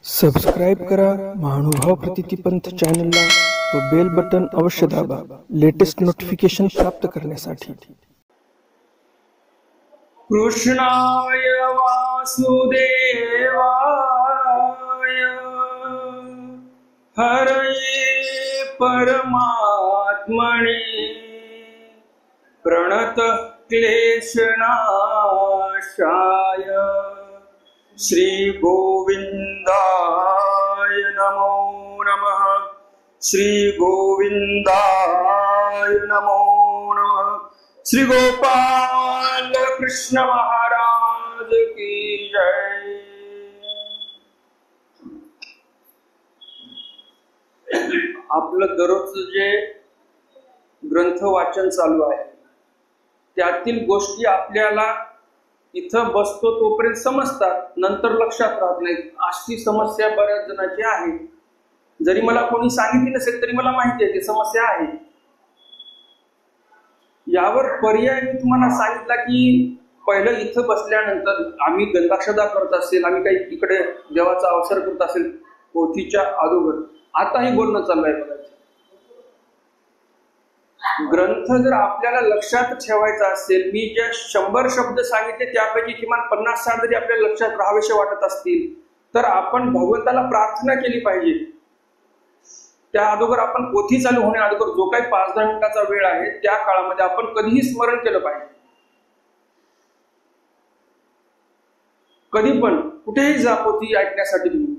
Subscribe करा महानुभाव प्रतितीपंथ चॅनलला व बेल बटन अवश्य दाबा लेटेस्ट नोटिफिकेशन प्राप्त करण्यासाठी। कृष्णाय वासुदेवाय हरये परमात्मने प्रणत क्लेशनाशाय श्री गोविंदाय नमो नमः। श्री गोविंदाय नमो नमः। श्री गोपाल कृष्ण महाराज की जय। आपलं दररोज जे ग्रंथ वाचन चालू आहे त्यातील गोष्टी आपल्याला इथं बसतो तोपर्यंत समजतात, नंतर लक्षात राहत नाहीत। अशी समस्या बऱ्याच जणांची आहे। जरी मला कोणी सांगितली नसेल तरी मला माहिती आहे की समस्या आहे। यावर पर्याय मी तुम्हाला सांगितला की पहिलं इथं बसल्यानंतर आम्ही गंधाक्षदा करत असेल, आम्ही काही इकडे देवाचा अवसर करत असेल पोथीच्या अगोदर, आताही बोलणं चालू आहे बघा। ग्रंथ जर आपल्याला लक्षात ठेवायचा असेल, मी ज्या 100 शब्द सांगितले त्यापैकी किमान 50-60 जरी आपल्याला लक्षात राहावेसे वाटत असतील तर आपण भगवंताला प्रार्थना केली पाहिजे। त्या अगोदर आपण पोथी चालू होण्या अगोदर जो काही 5-10 मिनिटाचा वेळ आहे त्या काळामध्ये आपण कधीही स्मरण केलं पाहिजे। कधी पण कुठेही जा पोथी ऐकण्यासाठी तुम्ही,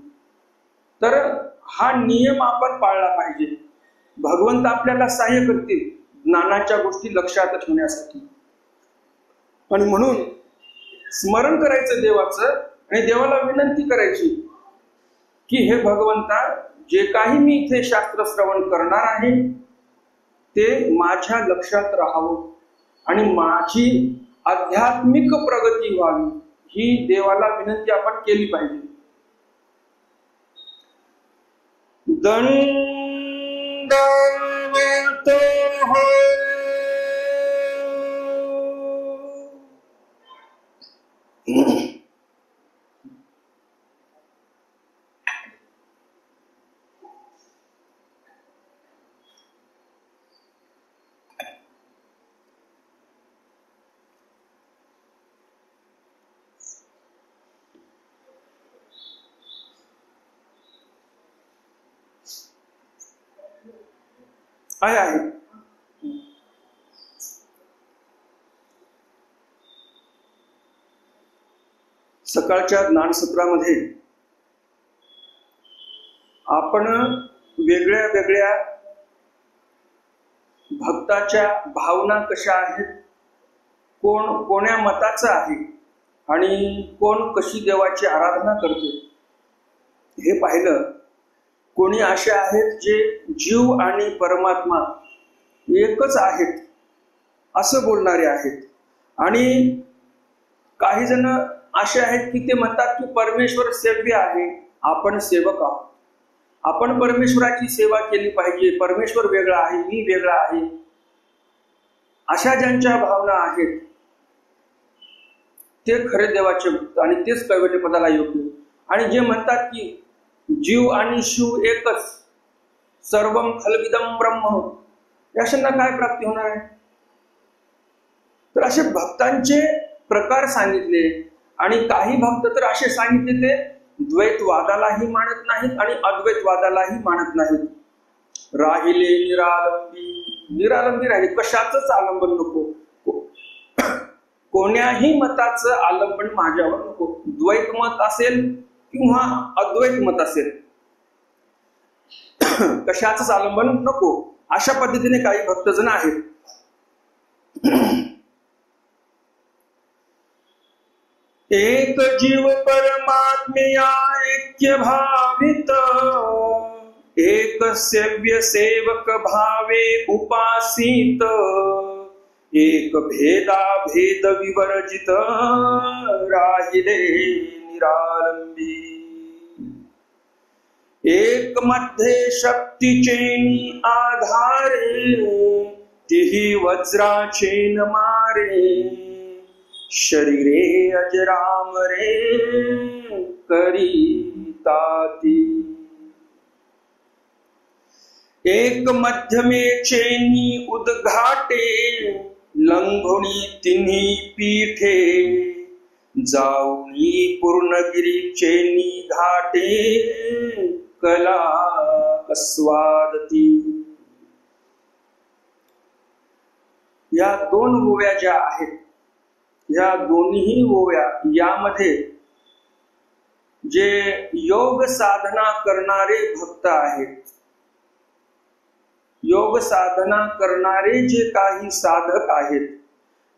तर हा नियम आपण पाळला पाहिजे। भगवंत आपल्याला सहाय्य करतील ज्ञानाच्या गोष्टी लक्षात ठेवण्यासाठी। आणि म्हणून स्मरण करायचं देवाचं आणि देवाला विनंती करायची की हे भगवंता, जे काही मी इथे शास्त्र श्रवण करणार आहे ते माझ्या लक्षात राहावं आणि माझी आध्यात्मिक प्रगती व्हावी, ही देवाला विनंती आपण केली पाहिजे। दंडवत हो आहे। सकाळच्या ज्ञान सत्रामध्ये आपण वेगळ्या वेगळ्या भक्ताच्या भावना कशा आहेत, कोण कोण्या मताचा आहे आणि कोण कशी देवाची आराधना करते हे पाहिलं। कोणी असे आहेत जे जीव आणि परमात्मा एकच आहेत असं बोलणारे आहेत, आणि काही जण असे आहेत की ते म्हणतात की परमेश्वर सेव्य आहे, आपण सेवक आहोत, आपण परमेश्वराची सेवा केली पाहिजे, परमेश्वर वेगळा आहे, मी वेगळा आहे। अशा ज्यांच्या भावना आहेत ते खरे देवाचे भक्त आणि तेच कैवल्य पदाला योग्य। आणि जे म्हणतात की जीव आणि शिव एकच, सर्वम खलविदम ब्रह्म, याशांना काय प्राप्ती होणार आहे? तर असे भक्तांचे प्रकार सांगितले। आणि काही भक्त तर असे सांगितले ते द्वैतवादालाही मानत नाहीत आणि अद्वैतवादालाही मानत नाहीत। राहिले निरालंबी, निरालंबी राहिले, कशाचंच आलंबन नको, कोण्याही मताचं आलंबन माझ्यावर नको, द्वैत मत असेल किंवा अद्वैत मत असेल, कशाचंच आलंबन नको, अशा पद्धतीने काही भक्तजन आहेत। एक जीव परमात्म्या ऐक्य भावित, एक सेव्य सेवक भावे उपासित, एक भेदा भेद विवर्जित राहिले निरालंबी। एक मध्ये शक्तीचे आधारे, तिही वज्राचे न मारे, शरीरे अजराम रे करी एक मध्यमे चेनी उद्घाटे लंघुनी तिन्ही पीठे जाऊनी पूर्णगिरी चेनी घाटे कला अस्वादती. या दोन ओव्या ज्या आहेत, या दोन्ही ओव्या यामध्ये जे योग साधना करणारे भक्त आहेत, योग साधना करणारे जे काही साधक आहेत,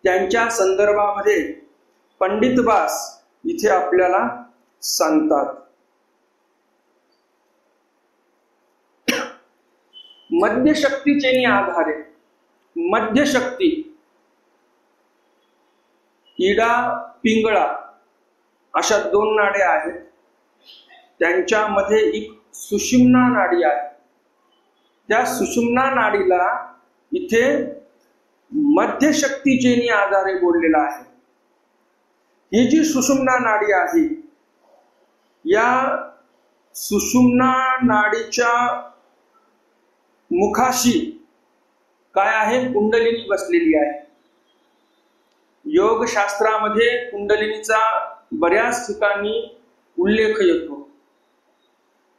त्यांच्या संदर्भामध्ये पंडित बास इथे आपल्याला सांगतात. मध्यशक्तीचे आधारे, मध्यशक्ती इडा पिंगळा अशा दोन नाड्या आहेत. त्यांच्यामध्ये एक सुषुम्ना नाडी आहे. त्या सुषुम्ना नाडीला इथे मध्यशक्तीचे आधारे बोललेला आहे. ही जी सुषुम्ना नाडी आहे, या सुषुम्ना नाडीच्या मुखाशी काय आहे, कुंडलिनी बसलेली आहे. योग शास्त्रामध्ये कुंडलिनीचा बऱ्याच ठिकाणी उल्लेख येतो.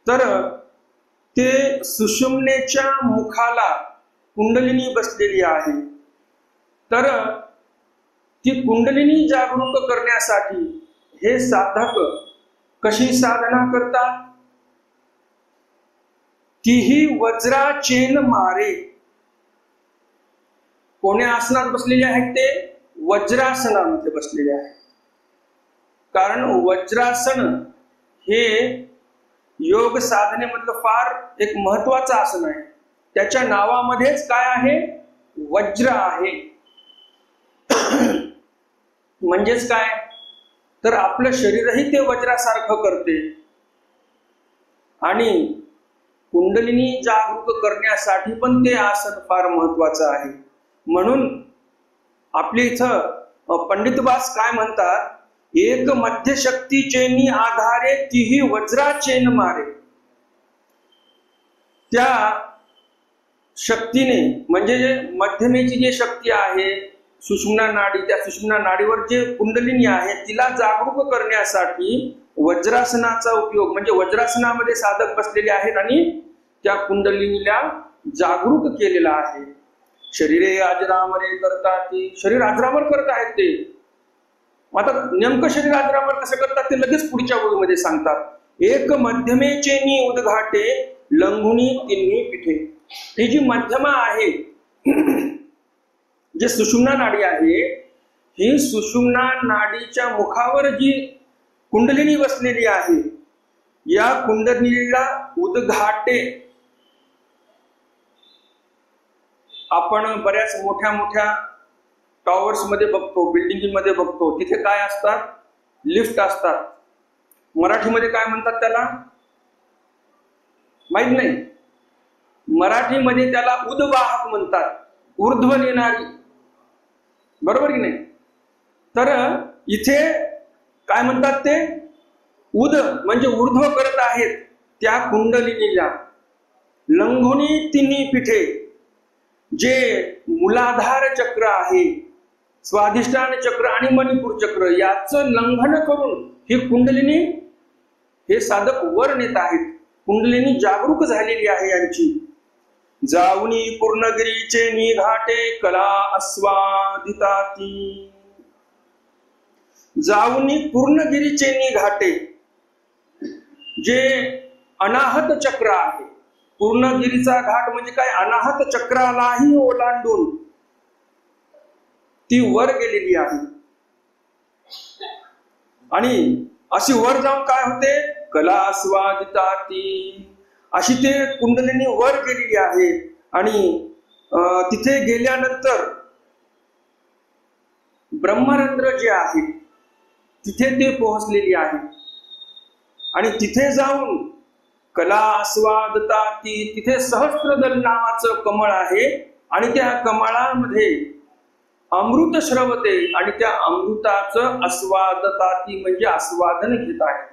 तर ते सुषुम्नेच्या मुखाला कुंडलिनी बसलेली आहे. तर ती कुंडलिनी जागरूक करण्यासाठी हे साधक कशी साधना करतात? तीही वज्रा चेन मारे. कोण्या आसनात बसलेले आहेत? ते वज्रासनामध्ये बसलेले आहेत. कारण वज्रासन हे योग साधनेमधलं फार एक महत्वाचं आसन आहे. त्याच्या नावामध्येच काय आहे? वज्र आहे. म्हणजेच काय, तर आपलं शरीरही ते वज्रासारखं करते. आणि कुंडलिनी जागरूक करण्यासाठी पण ते आसन फार महत्वाचं आहे. म्हणून आपल्या इथं पंडित बास काय म्हणतात, एक मध्यशक्तीचेनी आधारे तीही वज्रा चेन मारे. त्या शक्तीने, म्हणजे जे मध्यमेची जी शक्ती आहे सुषुम्ना नाडी, त्या सुषुम्ना नाडीवर जे कुंडलिनी आहे तिला जागरूक करण्यासाठी वज्रासनाचा उपयोग, म्हणजे वज्रासनामध्ये साधक बसलेले आहेत आणि त्या कुंडलिनीला जागरूक केलेला आहे. शरीरे अजरामरे करतात, शरीर अजरामर करत आहेत ते. आता नेमकं शरीर अजरामर कसं करतात ते लगेच पुढच्या ओळीमध्ये सांगतात. एक मध्यमेचेनी उद्घाटे लंघुनी तिन्ही पिठे. ही जी मध्यमा आहे, जे सुषुम्ना नाडी आहे, ही सुषुम्ना नाडीच्या मुखावर जी कुंडलिनी बसलेली आहे, या कुंडलिनीला उद्घाटे. आपण बऱ्याच मोठ्या मोठ्या टॉवर्स मध्ये बघतो, बिल्डिंग मध्ये बघतो, तिथे काय असतात? लिफ्ट असतात. मराठीमध्ये काय म्हणतात त्याला माहित नाही. मराठीमध्ये त्याला उद्वाहक म्हणतात, ऊर्ध्व नेणारी. बरोबर की नाही? तर इथे काय म्हणतात ते? उद म्हणजे ऊर्ध्व करत आहेत त्या कुंडलिनीला. लंघुनी तिन्ही पिठे, जे मूलाधार चक्र आहे, स्वाधिष्ठान चक्र आणि मणिपूर चक्र, याचं लंघन करून ही कुंडलिनी, हे साधक वर नेत आहेत. कुंडलिनी जागरूक झालेली आहे यांची. जाऊनी पूर्णगिरीचे निघाटे कला अस्वादिताती. जाऊनी पूर्णगिरीचे निघाटे, जे अनाहत चक्र आहे. पूर्णगिरीचा घाट म्हणजे काय? अनाहत चक्रालाही ओलांडून ती वर गेलेली आहे. आणि अशी वर जाऊन काय होते? कला अस्वादिताती. अशी ते कुंडलिनी वर गेलेली आहे. आणि तिथे गेल्यानंतर ब्रह्मरंध्र जे आहे तिथे ते पोहोचलेली आहे. आणि तिथे जाऊन कला आस्वादताती, तिथे सहस्त्रदल नावाचं कमळ आहे. आणि त्या कमळामध्ये अमृत श्रवते आणि त्या अमृताचं आस्वादताती म्हणजे आस्वादन घेत आहे.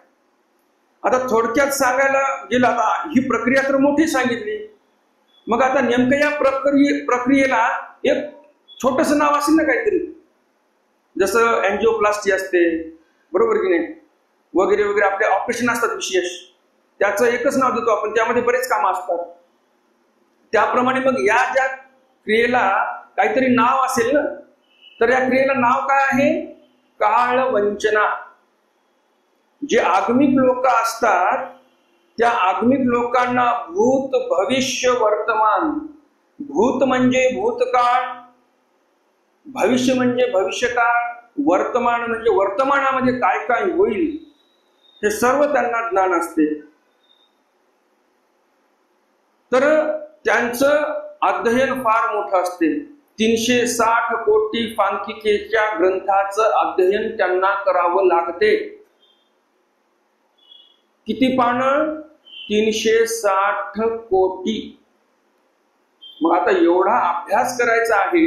आता थोडक्यात सांगायला गेलं, आता ही प्रक्रिया तर मोठी सांगितली, मग आता नेमकं या प्रक्रियेला एक छोटस नाव असेल ना काहीतरी, जसं अँजिओप्लास्टी असते, बरोबर की नाही, वगैरे वगैरे आपले ऑपरेशन असतात विशेष, त्याचं एकच नाव देतो आपण, त्यामध्ये बरेच कामं असतात. त्याप्रमाणे मग या ज्या क्रियेला काहीतरी नाव असेल ना, तर या क्रियेला नाव काय आहे? काळवंचना. जे आगमिक लोक असतात त्या आगमिक लोकांना भूत, भविष्य, वर्तमान, भूत म्हणजे भूतकाळ, भविष्य म्हणजे भविष्यकाळ, वर्तमान म्हणजे वर्तमानामध्ये काय काय होईल हे सर्व त्यांना ज्ञान असते. तर त्यांचं अध्ययन फार मोठं असते. 360 कोटी सांख्यिकेच्या ग्रंथाचं अध्ययन त्यांना करावं लागते. किती पानं? 360 कोटी. मग आता एवढा अभ्यास करायचा आहे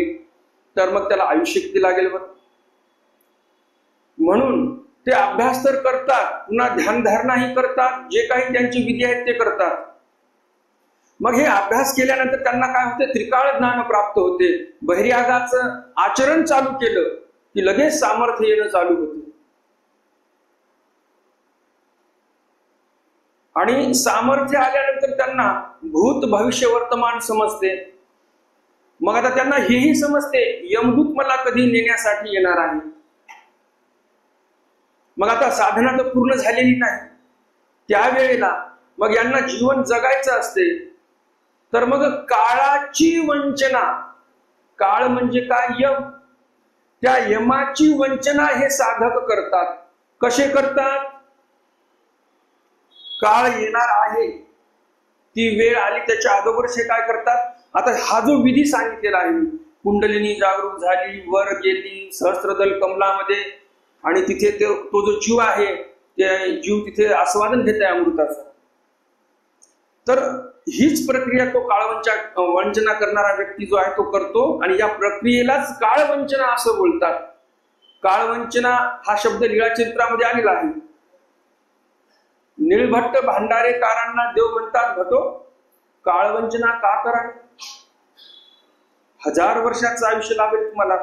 तर मग त्याला आयुष्य किती लागेल बघ. म्हणून ते अभ्यास तर करतात, पुन्हा ध्यानधारणाही करतात, जे काही त्यांची विधी आहेत ते करतात. मग हे अभ्यास केल्यानंतर त्यांना काय होते? त्रिकाळ ज्ञान प्राप्त होते. बहिर्यागाचं आचरण चालू केलं की लगेच सामर्थ्य येणं चालू होते. आणि सामर्थ्य आल्यानंतर त्यांना भूत, भविष्य, वर्तमान समजते. मग आता त्यांना हेही समजते यमदूत मला कधी नेण्यासाठी येणार आहे. मग आता साधना तर पूर्ण झालेली नाही, त्यावेळेला मग यांना जीवन जगायचं असते. तर मग काळाची वंचना, काळ म्हणजे काय? यम. त्या यमाची वंचना हे साधक करतात. कसे करतात? काळ येणार आहे, ती वेळ आली त्याच्या अगोदरच हे काय करतात? आता हा जो विधी सांगितलेला आहे, कुंडलिनी जागरूक झाली, वर गेली सहस्त्रदल कमलामध्ये, आणि तिथे तो जो जीव आहे ते जीव तिथे आस्वादन घेत आहे अमृताचं. तर हीच प्रक्रिया तो वंचना करणारा व्यक्ती जो आहे तो करतो, आणि या प्रक्रियेलाच काळवंचना असं बोलतात. काळवंचना हा शब्द लीळाचरित्रामध्ये आलेला आहे. निळभट्ट भांडारेकारांना देव म्हणतात, भटो काळवंचना का करा? 1000 वर्षाचं आयुष्य लाभेल तुम्हाला.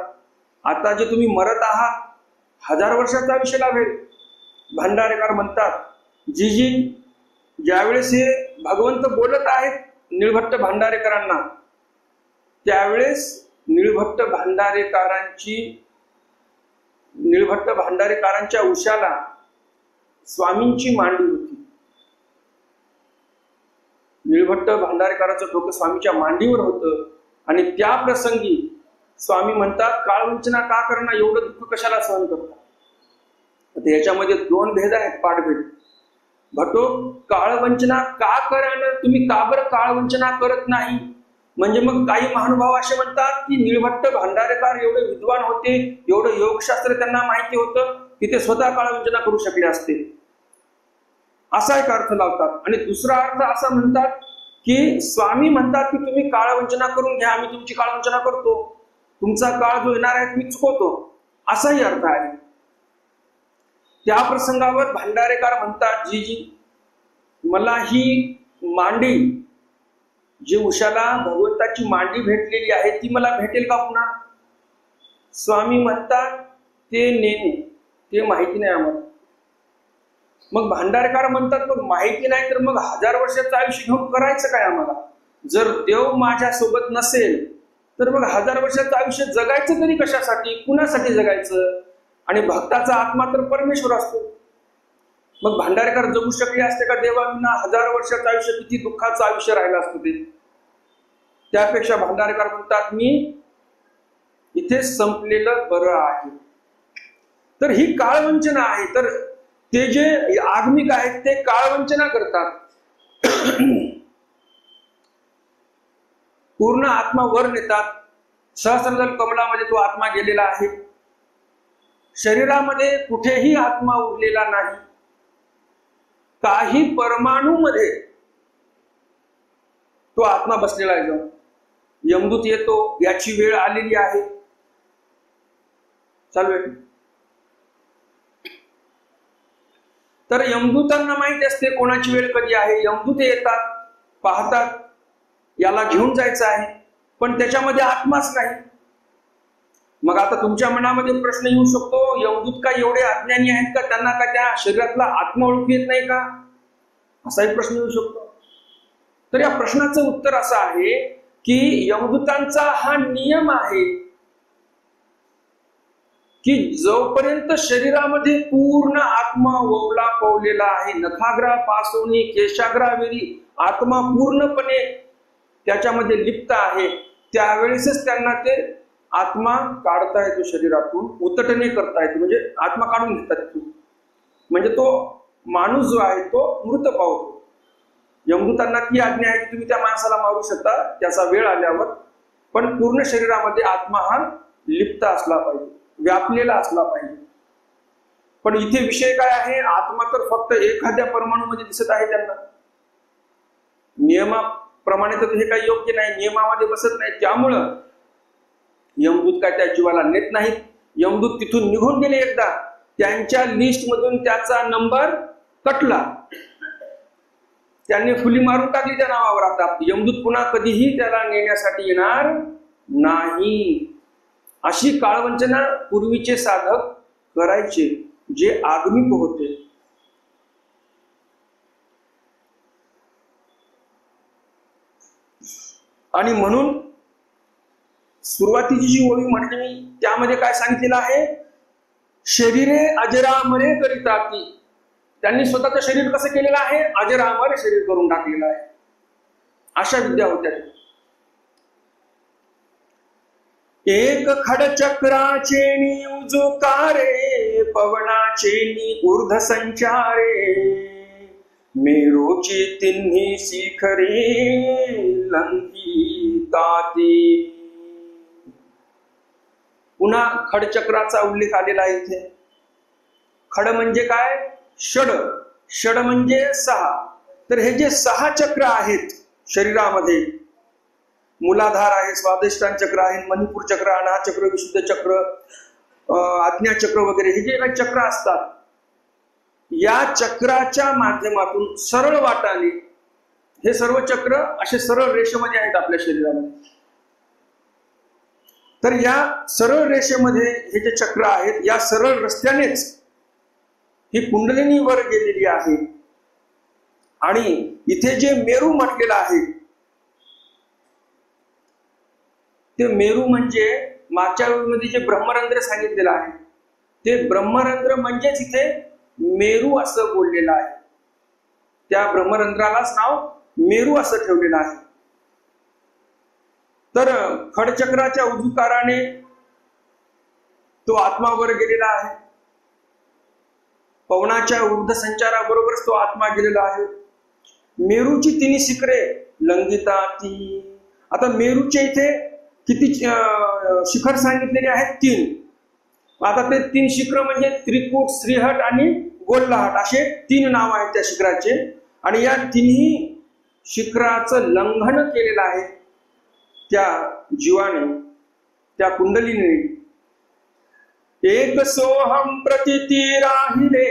आता जे तुम्ही मरत आहात 1000 वर्षाचं आयुष्य लाभेल. भांडारेकार म्हणतात, जी ज्यावेळेस हे भगवंत बोलत आहेत निळभट्ट भांडारेकरांना, त्यावेळेस निळभट्ट भांडारेकारांच्या उशाला स्वामींची मांडी होती. निळभट्ट भांडारेकरांचं डोकं स्वामीच्या मांडीवर होतं, आणि त्या प्रसंगी स्वामी म्हणतात, काळवंचना का करणं? एवढं दुःख कशाला सहन करता? आता याच्यामध्ये 2 भेद आहेत, पाठभेद. भटो काळवंचना का करणं? तुम्ही का बरं काळवंचना करत नाही? म्हणजे मग काही महानुभाव असे म्हणतात की निळभट्ट भांडारेकर एवढे विद्वान होते, एवढं योगशास्त्र त्यांना माहिती होतं की ते स्वतः काळवंचना करू शकले असते, असा एक अर्थ लावतात. आणि दुसरा अर्थ असा म्हणतात की स्वामी म्हणतात की तुम्ही काळवंचना करून घ्या, आम्ही तुमची काळवंचना करतो, तुमचा काळ जो येणार आहे तुम्ही चुकवतो, असाही अर्थ आहे. त्या प्रसंगावर भांडारेकर म्हणतात, जी मला ही मांडी, जी उशाला भगवंताची मांडी भेटलेली आहे ती मला भेटेल का पुन्हा? स्वामी म्हणतात, ते नेणे, ते माहिती नाही आम्हाला. मग भांडारकर म्हणतात, मग माहिती नाही तर मग 1000 वर्षाचं आयुष्य घेऊन करायचं काय आम्हाला? जर देव माझ्या सोबत नसेल तर मग 1000 वर्षाचं आयुष्य जगायचं तरी कशासाठी? कुणासाठी जगायचं? आणि भक्ताचा आत्मा तर परमेश्वर असतो. मग भांडारकर जगू शकले असते का देवाविना? 1000 वर्षाचं आयुष्य किती दुःखाचं आयुष्य राहिलं असतं ते. त्यापेक्षा भांडारकर म्हणतात, मी इथे संपलेलं बरं आहे. तर ही काळवंचना आहे. तर ते जे आगमिक आहेत ते काळवंचना करतात. पूर्ण आत्मा वर नेतात. सहस्त्रदल कमलामध्ये तो आत्मा गेलेला आहे. शरीरामध्ये कुठेही आत्मा उरलेला नाही. काही परमाणूमध्ये तो आत्मा बसलेला आहे. जाऊन यमदूत येतो, याची वेळ आलेली आहे. चालू आहे. तर यमदूतांना माहिती असते कोणाची वेळ कधी आहे. यमदूत येतात, पाहतात, याला घेऊन जायचं आहे, पण त्याच्यामध्ये आत्माच नाही. मग आता तुमच्या मनामध्ये प्रश्न येऊ शकतो, यमदूत का एवढे अज्ञानी आहेत का, त्यांना का त्या शरीरातला आत्मा ओळखू येत नाही का, असाही प्रश्न येऊ शकतो. तर या प्रश्नाचं उत्तर असं आहे की यमदूतांचा हा नियम आहे की जोपर्यंत शरीरामध्ये पूर्ण आत्मा ओवला पावलेला आहे, नखाग्रा पासोनी केशाग्रावेरी आत्मा पूर्णपणे त्याच्यामध्ये लिप्त आहे, त्यावेळेसच त्यांना ते आत्मा काढता येतो शरीरातून, उतटणे करता येतो, म्हणजे आत्मा काढून घेतात. म्हणजे तो माणूस जो आहे तो मृत पावतो. यमदूतांना ती आज्ञा आहे की तुम्ही त्या माणसाला मारू शकता त्याचा वेळ आल्यावर, पण पूर्ण शरीरामध्ये आत्मा हा लिप्त असला पाहिजे, व्यापलेला असला पाहिजे. पण इथे विषय काय आहे, आत्मा तर फक्त एखाद्या परमाणूमध्ये दिसत आहे त्यांना. नियमाप्रमाणे तर हे काही योग्य नाही, नियमामध्ये बसत नाही, त्यामुळं यमदूत काय त्या जीवाला नेत नाहीत. यमदूत तिथून निघून गेले एकदा, त्यांच्या लिस्ट मधून त्याचा नंबर कटला, त्यांनी फुली मारून टाकली त्या नावावर. आता यमदूत पुन्हा कधीही त्याला नेण्यासाठी येणार नाही. अशी काळवंचना पूर्वीचे साधक करायचे जे आगमिक होते. आणि म्हणून सुरुवातीची जी ओळी म्हटली मी त्यामध्ये काय सांगितलेलं आहे, शरीरे अजरामरे करिताती. त्यांनी स्वतःचं शरीर कसं केलेलं आहे, अजरामर शरीर करून टाकलेलं आहे. अशा विद्या होत्या. एक खडचक्राचे उजुकारे, पवनाचे ऊर्ध संचारे, मेरूची तिन्ही शिखरे लंघिताती. पुन्हा खडचक्राचा उल्लेख आलेला आहे इथे. खड म्हणजे काय, षड. षड म्हणजे 6. तर हे जे 6 चक्र आहेत शरीरामध्ये, मूलाधार आहे, स्वादिष्टान चक्र आहे, मणिपूर चक्र, अनाहत चक्र, विशुद्ध चक्र, आज्ञा चक्र वगैरे, हे जे काही चक्र असतात, या चक्राच्या माध्यमातून सरळ वाटाने हे सर्व चक्र असे सरळ रेषेमध्ये आहेत आपल्या शरीरामध्ये. तर या सरळ रेषेमध्ये हे जे चक्र आहेत, या सरळ रस्त्यानेच ही कुंडलिनी वर गेलेली आहे. आणि इथे जे मेरू म्हटलेलं आहे, ते मेरू म्हणजे मागच्या वेळेमध्ये जे ब्रह्मरंध्र सांगितलेलं आहे, ते ब्रह्मरंध्र म्हणजेच इथे मेरू असं बोललेलं आहे. त्या ब्रह्मरंध्रालाच नाव मेरू असं ठेवलेलं आहे. तर खडचक्राच्या उजुकाराने तो आत्मा वर गेलेला आहे, पवनाच्या ऊर्ध्व संचाराबरोबरच तो आत्मा गेलेला आहे. मेरूची 3 शिखरे लंघिताती. आता मेरूचे इथे किती शिखर सांगितलेले आहेत, 3. आता ते 3 शिखर म्हणजे त्रिकूट, श्रीहट आणि गोल्लाहट असे 3 नाव आहेत त्या शिखराचे. आणि या 3ही शिखराचं लंघन केलेलं आहे त्या जीवाने, त्या कुंडलीने. एक सोहम प्रतीती राहिले,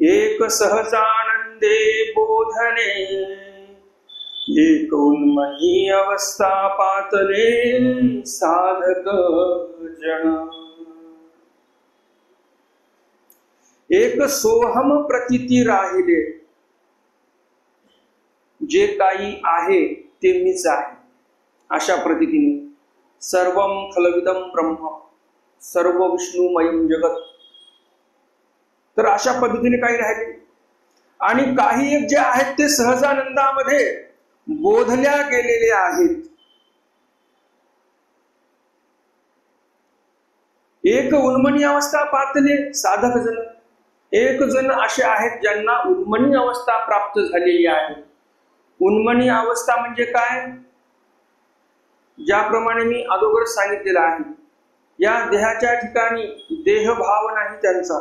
एक सहजानंदे बोधने, एक उन्मही अवस्था पातले साधक जन. एक सोहम प्रतीती राहिले, जे काही आहे ते मीच आहे अशा प्रतीतीने. सर्वम खलविदम ब्रह्म, सर्व विष्णुमयम जगत. तर अशा पद्धतीने काही राहिले. आणि काही एक जे आहेत ते सहजानंदामध्ये बोधल्या गेलेले आहेत. एक उन्मनी अवस्था पातले साधक जन. एक जण असे आहेत ज्यांना उन्मनी अवस्था प्राप्त झालेली आहे. उन्मनी अवस्था म्हणजे काय, ज्याप्रमाणे मी अगोदर सांगितलेलं आहे, या देहाच्या ठिकाणी देहभाव नाही त्यांचा.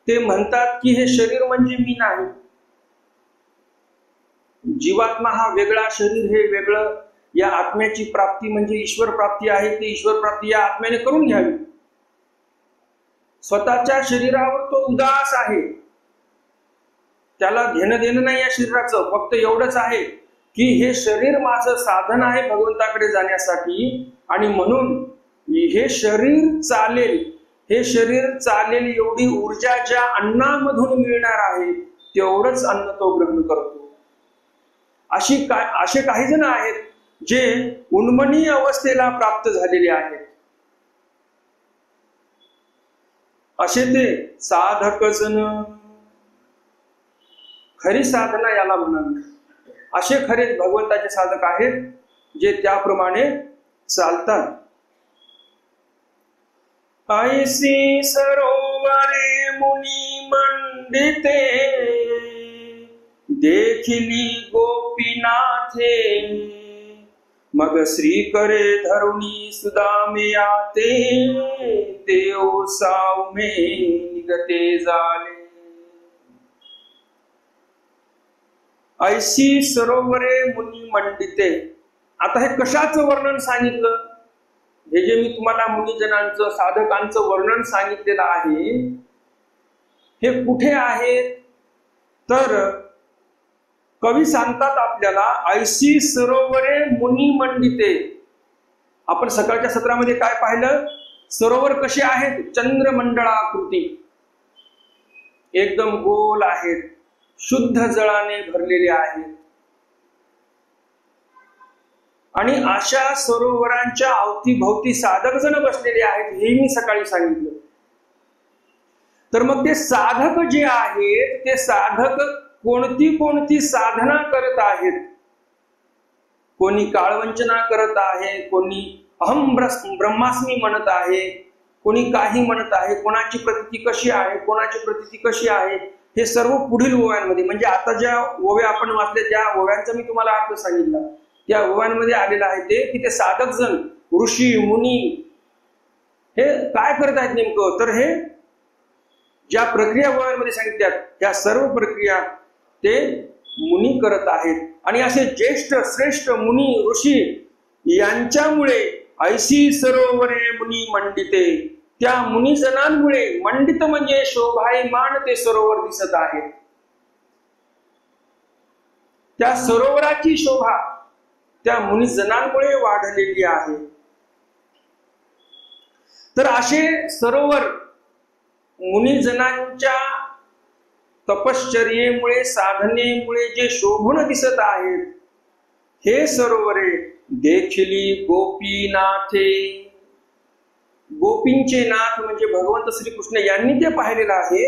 ते म्हणतात की हे शरीर म्हणजे मी नाही, जीवात्मा हा वेगळा, शरीर हे वेगळं. या आत्म्याची प्राप्ती म्हणजे ईश्वर प्राप्ती आहे, ती ईश्वर प्राप्ती या आत्म्याने करून घ्यावी. स्वतःच्या शरीरावर तो उदास आहे, त्याला घेणं देणं नाही या शरीराचं, फक्त एवढंच आहे की हे शरीर माझं साधन आहे भगवंताकडे जाण्यासाठी, आणि म्हणून हे शरीर चालेल, हे शरीर चालेल एवढी ऊर्जा ज्या अन्नामधून मिळणार आहे तेवढंच अन्न तो ग्रहण करतो. असे काही जण आहेत जे उन्मनी अवस्थेला प्राप्त झालेले आहेत. असे ते साधक जण, खरी साधना याला म्हणावी, असे खरे भगवंताचे साधक आहेत जे त्याप्रमाणे चालतात. ऐसी सरोवरे मुनी मंडिते, देखिली गोपीनाथे, मग श्री करे धरुणी सुदामे आते, देव सावमे निगते झाले. ऐशी सरोवरे मुनी मंडिते. आता हे कशाचं वर्णन सांगितलं? हे जे मी तुम्हाला मुनिजनांचं, साधकांचं वर्णन सांगितलेलं आहे, हे कुठे आहे? तर कवी सांगतात आपल्याला, ऐशी सरोवरे मुनी मंडिते. आपण सकाळच्या सत्रामध्ये काय पाहिलं? सरोवर कसे आहेत? चंद्रमंडळाकृती, एकदम गोल आहेत, शुद्ध जळाने भरलेले आहेत. आणि अशा सरोवरांच्या अवतीभोवती साधक जण बसलेले आहेत, हे मी सकाळी सांगितलं. तर मग ते साधक जे आहेत, ते साधक कोणती साधना करत आहेत? कोणी काळवंचना करत आहे, कोणी अहम ब्रह्मास्मी म्हणत आहे, कोणी काही म्हणत आहे, कोणाची प्रतीती कशी आहे, कोणाची प्रतीती कशी आहे, हे सर्व पुढील ओव्यांमध्ये, म्हणजे आता ज्या ओव्या आपण वाचल्या त्या ओव्यांचा मी तुम्हाला अर्थ सांगितला, त्या ओव्यांमध्ये आलेलं आहे ते की ते साधक जण, ऋषी मुनी हे काय करत आहेत नेमकं? तर हे ज्या प्रक्रिया ओव्यांमध्ये सांगितल्या त्या सर्व प्रक्रिया ते मुनी करत आहेत. आणि असे ज्येष्ठ श्रेष्ठ मुनी ऋषी यांच्यामुळे ऐशी सरोवरे मुनी मंडिते, त्या मुनिजनांमुळे, मंडित म्हणजे शोभायमान ते सरोवर दिसत आहे. त्या सरोवराची शोभा त्या मुनिजनांमुळे वाढलेली आहे. तर असे सरोवर मुनिजनांच्या तपश्चर्येमुळे, साधनेमुळे जे शोभून दिसत आहेत, हे सरोवरे देखिली गोपीनाथे. गोपींचे नाथ म्हणजे भगवंत श्रीकृष्ण यांनी ते पाहिलेलं आहे.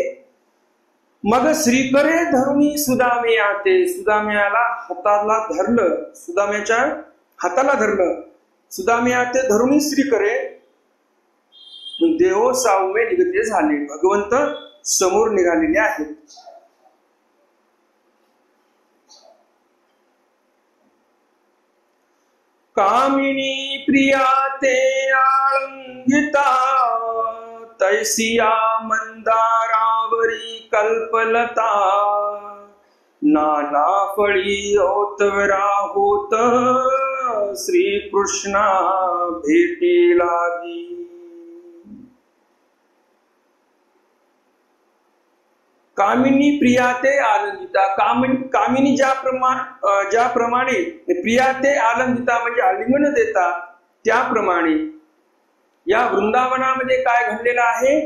मग श्रीकरे धरुणी सुदामे आते, सुदाम्याला हाताला धरलं, सुदाम्याच्या हाताला धरलं, सुदामे आते धरुणी श्रीकरे, देव सावमे निगते झाले, भगवंत समोर निघालेले आहेत. कामिनी प्रिया ते आळंगिता, तैसिया मंदारावरी कल्पलता, नाना फळी ओतवरा होत, श्रीकृष्णा भेटी लागी. कामिनी प्रिया ते आनंदिता. कामिनी ज्याप्रमाणे प्रिया ते आनंदिता म्हणजे आलिंगन देतात, त्याप्रमाणे या वृंदावनामध्ये काय घडलेलं आहे?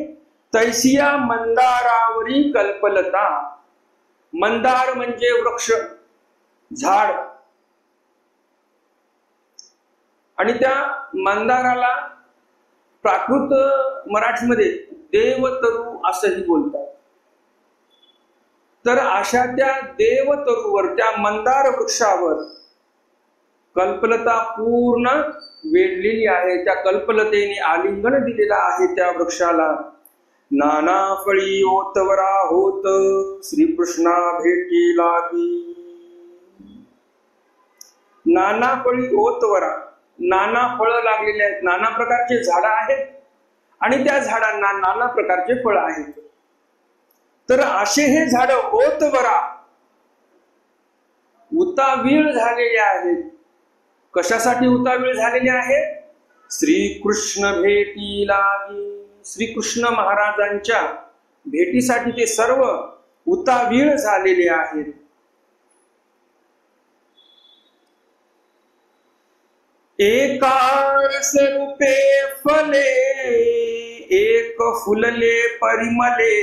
तैसिया मंदारावरी कल्पलता. मंदार म्हणजे वृक्ष, झाड, आणि त्या मंदाराला प्राकृत मराठीमध्ये देवतरू असंही बोलतात. तर अशा त्या देवतरूवर, त्या मंदार वृक्षावर कल्पलता पूर्ण वेढलेली आहे. त्या कल्पलतेने आलिंगन दिलेलं आहे त्या वृक्षाला. नाना फळी ओतवरा होत, श्रीकृष्णा भेटी लागी. नाना फळी ओतवरा, नाना फळं लागलेली आहेत, नाना प्रकारचे झाडं आहेत आणि त्या झाडांना नाना प्रकारचे फळं आहेत. तर असे हे झाड ओतवरा, उतावीळ झालेले आहेत. कशासाठी उतावीळ झालेले आहेत? श्रीकृष्ण भेटी लागी, श्रीकृष्ण महाराजांच्या भेटीसाठी ते सर्व उतावीळ झालेले आहेत. एका रसरूपे फले एक फुलले परिमले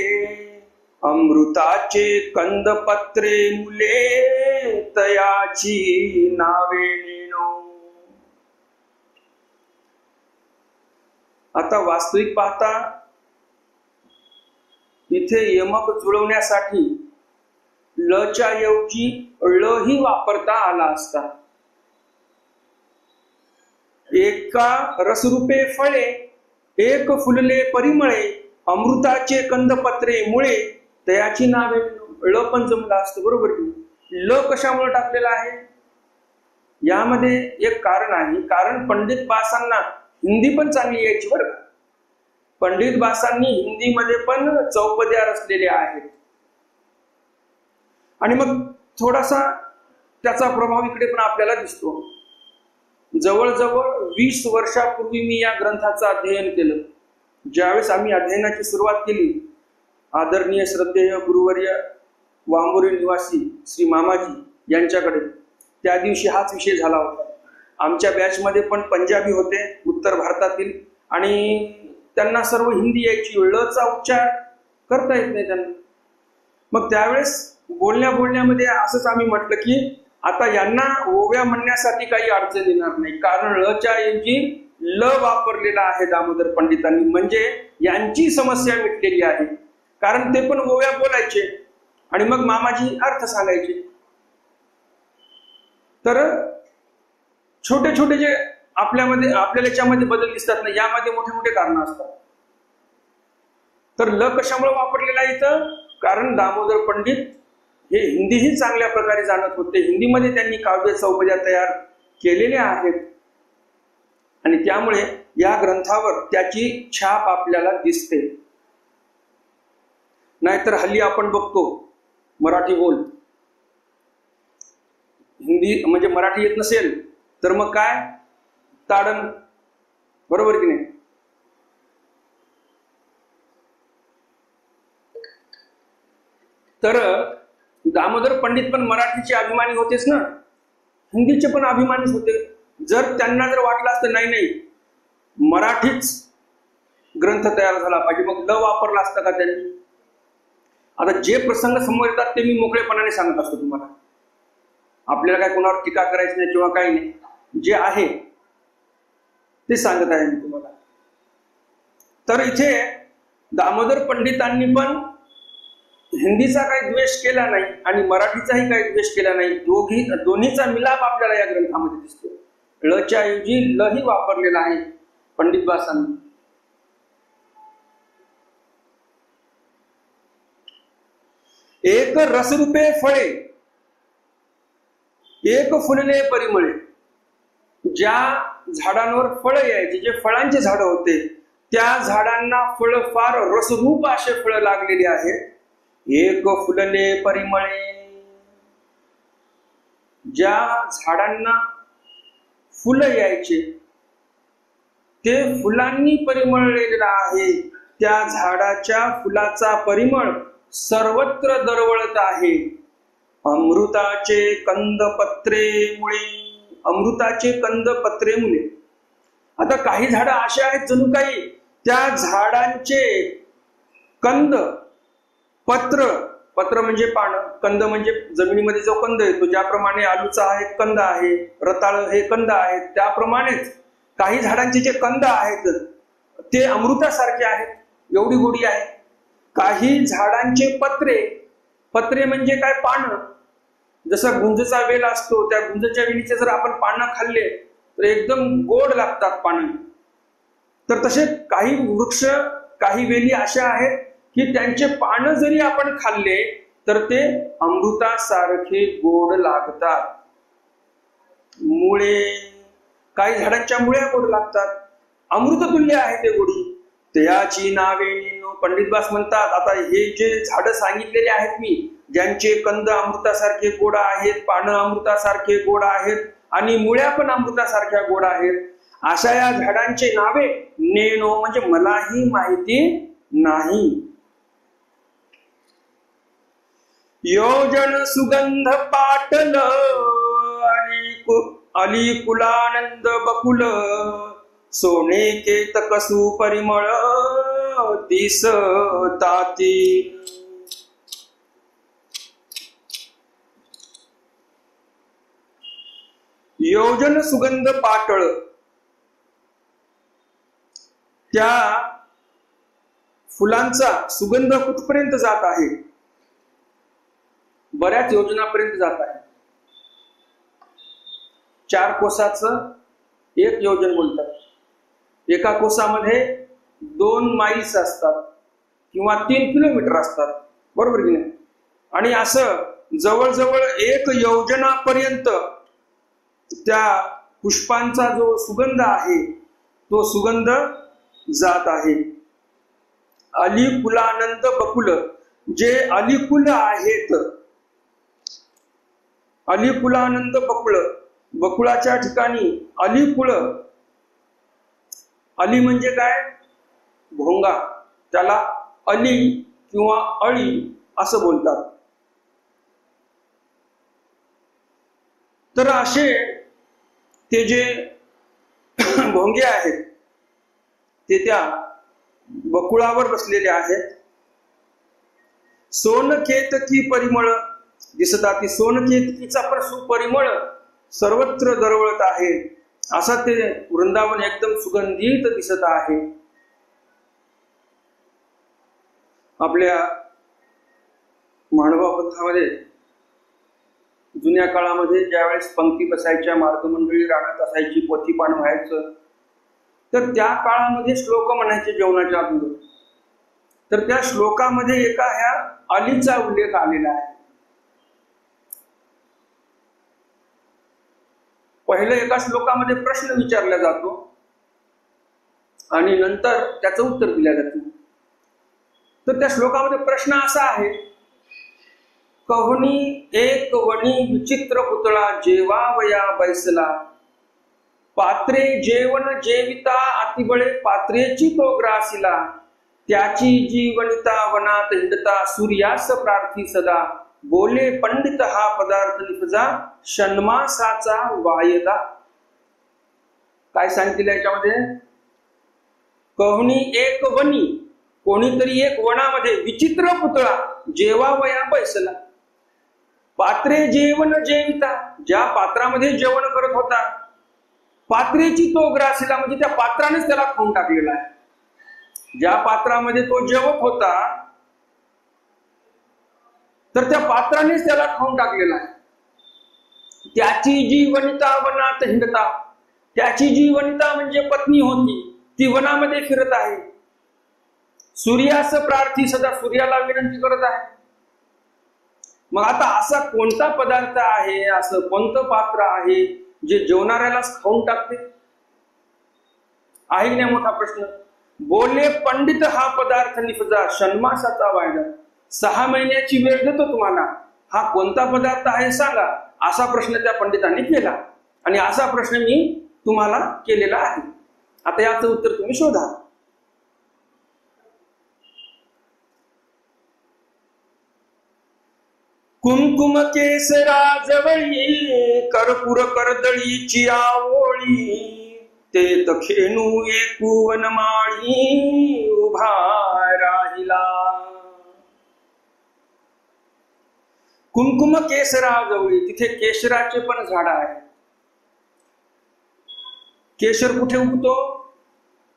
अमृताचे कंदपत्रे मुले तयाची नावे नेनो. आता वास्तविक पाहता इथे यमक जुळवण्यासाठी लच्या ऐवजी ळ ही वापरता आला असता. एका रसरूपे फळे एक फुलले परिमळे अमृताचे कंदपत्रे मुळे तयाची नावे. ळ पण जमला असतं, बरोबर की. ल कशामुळे टाकलेला आहे? यामध्ये एक कारण आहे. कारण पंडित बासांना हिंदी पण चांगली यायची बरं का. पंडित बासांनी हिंदीमध्ये पण चौपद्या रचलेल्या आहेत आणि मग थोडासा त्याचा प्रभाव इकडे पण आपल्याला दिसतो. जवळजवळ 20 वर्षापूर्वी मी या ग्रंथाचं अध्ययन केलं. ज्यावेळेस आम्ही अध्ययनाची सुरुवात केली, आदरणीय श्रद्धेय गुरुवर्य वांबोरी निवासी श्री मामाजी यांच्याकडे, त्या दिवशी हाच विषय झाला होता. आमच्या बॅचमध्ये पण पंजाबी होते उत्तर भारतातील आणि त्यांना सर्व हिंदी यायची, ळचा उच्चार करता येत नाही त्यांना. मग त्यावेळेस बोलण्यामध्ये असंच आम्ही म्हटलं की आता यांना ओव्या म्हणण्यासाठी काही अडचण येणार नाही, कारण ळच्या ऐवजी ल वापरलेला आहे दामोदर पंडितांनी, म्हणजे यांची समस्या मिटलेली आहे. कारण ते पण ओव्या बोलायचे आणि मग मामाजी अर्थ सांगायचे. तर छोटे छोटे जे आपल्याला याच्यामध्ये बदल दिसतात ना, यामध्ये मोठे मोठे कारण असतात. तर ल कशामुळे वापरलेला आहे इथं? कारण दामोदर पंडित हे हिंदीही चांगल्या प्रकारे जाणत होते. हिंदीमध्ये त्यांनी काव्य चौपद्या तयार केलेल्या आहेत आणि त्यामुळे या ग्रंथावर त्याची छाप आपल्याला दिसते. नाहीतर हल्ली आपण बघतो मराठी बोल, हिंदी म्हणजे मराठी येत नसेल तर मग काय ताडण, बरोबर की नाही. तर दामोदर पंडित पण मराठीचे अभिमानी होतेच ना, हिंदीचे पण अभिमानीच होते. जर त्यांना जर वाटलं असतं नाही मराठीच ग्रंथ तयार झाला पाहिजे, मग ल वापरला असता का त्यांनी? आता जे प्रसंग समोर येतात ते मी मोकळेपणाने सांगत असतो तुम्हाला. आपल्याला काय कोणावर टीका करायची नाही किंवा काही नाही, जे आहे ते सांगत आहे मी तुम्हाला. तर इथे दामोदर पंडितांनी पण हिंदीचा काही द्वेष केला नाही आणि मराठीचाही काही द्वेष केला नाही. दोन्हीचा मिलाप आपल्याला या ग्रंथामध्ये दिसतो. ळच्या ऐवजी ल ही वापरलेला आहे पंडित बासांनी. एक रसरूपे फळे एक फुलले परिमळे. ज्या झाडांवर फळं यायची, जे फळांचे झाड होते, त्या झाडांना फळ फार रसरूप असे फळं लागलेली आहेत. एक फुलले परिमळे. ज्या झाडांना फुलं यायचे ते फुलांनी परिमळलेलं आहे. त्या झाडाच्या फुलाचा परिमळ सर्वत्र दरवळत आहे. अमृताचे कंदपत्रे मुळे. अमृताचे कंदपत्रे मुळे. आता काही झाडं अशी आहेत जणू काही त्या झाडांचे कंद, पत्र म्हणजे पानं, कंद म्हणजे जमिनीमध्ये जो कंद येतो, ज्याप्रमाणे आलूचा हा एक कंद आहे, रताळ हे कंद आहेत, त्याप्रमाणेच काही झाडांचे जे कंद आहेत ते अमृतासारखे आहेत, एवढी गोडी आहे. काही झाडांचे पत्रे म्हणजे काय, पानं. जसा गुंजचा वेल असतो, त्या गुंजच्या वेलीचे जर आपण पानं खाल्ले तर एकदम गोड लागतात पानं. तर तसे काही वृक्ष, काही वेली अशा आहेत की त्यांचे पानं जरी आपण खाल्ले तर ते अमृतासारखे गोड लागतात. मुळे, काही झाडांच्या मुळ्या गोड लागतात, अमृततुल्य आहे ते गोडी. तयाची नावे. पंडित बास म्हणतात, आता हे जे झाडं सांगितलेले आहेत मी, ज्यांचे कंद अमृतासारखे गोड आहेत, पानं अमृतासारखे गोड आहेत आणि मुळ्या पण अमृतासारख्या गोड आहेत, अशा या झाडांचे नावे नेनो म्हणजे मलाही माहिती नाही. योजन सुगंध पाटल अलिकुलानंद बकुल सोने केतक सुपरिमळ दिसताती. योजन सुगंध पाटळ, त्या फुलांचा सुगंध कुठपर्यंत जात आहे? बऱ्याच योजनापर्यंत जात आहे. 4 कोसाचं 1 योजन बोलतात. एका कोसामध्ये 2 माईल्स असतात किंवा 3 किलोमीटर असतात, बरोबर की नाही? आणि असं जवळजवळ 1 योजनापर्यंत त्या पुष्पांचा जो सुगंध आहे तो सुगंध जात आहे. अलिकुलानंद बकुल, जे अलिकुल आहेत, अलिकुलानंद बकुळ, बकुळाच्या ठिकाणी अलिकुळ, अली म्हणजे काय? भोंगा, त्याला अली किंवा अळी असं बोलतात. तर असे ते जे भोंगे आहेत ते त्या बकुळावर बसलेले आहेत. सोनकेतकी परिमळ दिसतात. ती सोनकेतकीचा पण सुपरिमळ सर्वत्र दरवळत आहे. असा ते वृंदावन एकदम सुगंधित दिसत आहे. आपल्या महानुभाव पंथामध्ये जुन्या काळामध्ये ज्यावेळेस पंक्ती बसायच्या, मार्गमंडळी राहत असायची, पोथीपान व्हायचं, तर त्या काळामध्ये श्लोक म्हणायचे जेवणाच्या अगोदर. तर त्या श्लोकामध्ये एका ह्या अलीचा उल्लेख आलेला आहे. पहिलं एका श्लोकामध्ये प्रश्न विचारला जातो आणि नंतर त्याचं उत्तर दिलं जातं. तर त्या श्लोकामध्ये प्रश्न असा आहे, कहनी एक वणी विचित्र पुतळा जेवावया बैसला, पात्रे जेवण जेविता अतिबळे पात्रेची तो ग्रासिला, त्याची जीवनिता वनात हिंडता सूर्यास प्रार्थी सदा, बोले पंडित हा पदार्थ निफजा षण्मासाचा वायदा. काय सांगितलं याच्यामध्ये? कहनी एक वनी, कोणीतरी एक वनामध्ये विचित्र पुतळा जेवावया बैसला, पात्रे जेवण जेविता, ज्या पात्रामध्ये जेवण करत होता, पात्रेची तो ग्रासिला म्हणजे त्या पात्रानेच त्याला खाऊन टाकलेला आहे. ज्या पात्रामध्ये तो जेवत होता तर त्या पात्रानेच त्याला खाऊन टाकलेला आहे. त्याची जी वनिता वनात हिंडता, त्याची जी वनिता म्हणजे पत्नी होती, ती वनामध्ये फिरत आहे. सूर्यास प्रार्थी सदा, सूर्याला विनंती करत आहे. मग आता असा कोणता पदार्थ आहे, असं कोणतं पात्र आहे जे जेवणाऱ्यालाच खाऊन टाकते? आहे की नाही मोठा प्रश्न. बोले पंडित हा पदार्थ निफजा षण्मासाचा वायदा, 6 महिन्याची वेळ देतो तुम्हाला, हा कोणता पदार्थ आहे सांगा, असा प्रश्न त्या पंडितांनी केला. आणि असा प्रश्न मी तुम्हाला केलेला आहे. आता याचं उत्तर तुम्ही शोधा. कुंकुम केसरा जवळी कर्पूर कर्दळीची आवळी, ते तखेनू एकू वनमाळी उभा राहिला. कुंकुम केसरा जवळी, तिथे केशराचे पण झाड आहे. केशर कुठे उगतो?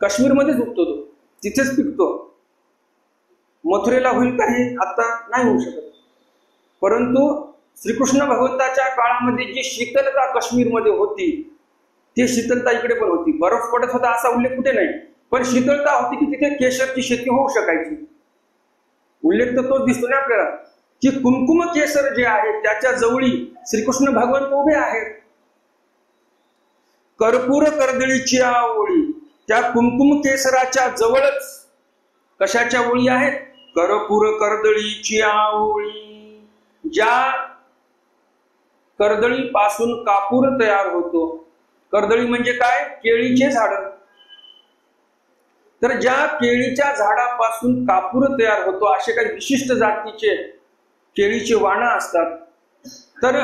काश्मीरमध्येच उगतो, तो तिथेच पिकतो. मथुरेला होईल का हे? आता नाही होऊ शकत. परंतु श्रीकृष्ण भगवंताच्या काळामध्ये जी शीतलता काश्मीरमध्ये होती, ती शीतलता इकडे पण होती. बर्फ पडत होता असा उल्लेख कुठे नाही, पण शीतलता होती की तिथे केशरची शेती होऊ शकायची. उल्लेख तर तोच दिसतो ना आपल्याला की कुंकुम केसर जे आहे त्याच्या जवळी श्रीकृष्ण भगवंत उभे आहेत. कर्पूर कर्दळीची आवळी, त्या कुंकुम केसराच्या जवळच कशाच्या ओळी आहेत? कर्पूर कर्दळीची आवळी. ज्या कर्दळी पासून कापूर तयार होतो कर्दळी म्हणजे काय? केळीचे झाड. तर ज्या केळीच्या झाडापासून कापूर तयार होतो असे काही विशिष्ट जातीचे केळीचे वाण असतात. तर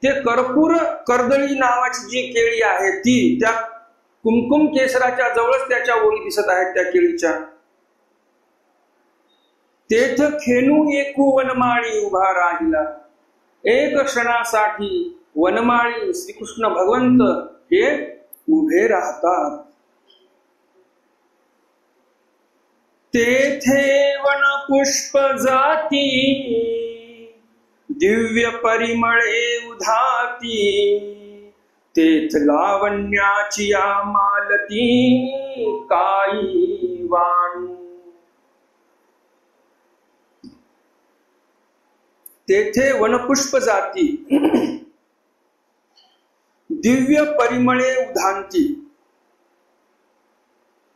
ते कर्पूर कर्दळी नावाची जी केळी आहे ती त्या कुमकुम केसराच्या जवळच त्याच्या ओळी दिसत आहेत त्या केळीच्या. तेथ खेनू एकू वनमाळी उभा राहिला, एक क्षणासाठी वनमाळी श्रीकृष्ण भगवंत हे उभे राहतात. तेथे वन पुष्प जाती, दिव्य परिमळे उधाती, तेथ लावण्याची मालती काई वाणी. तेथे वनपुष्प जाती, दिव्य परिमळे उधांती,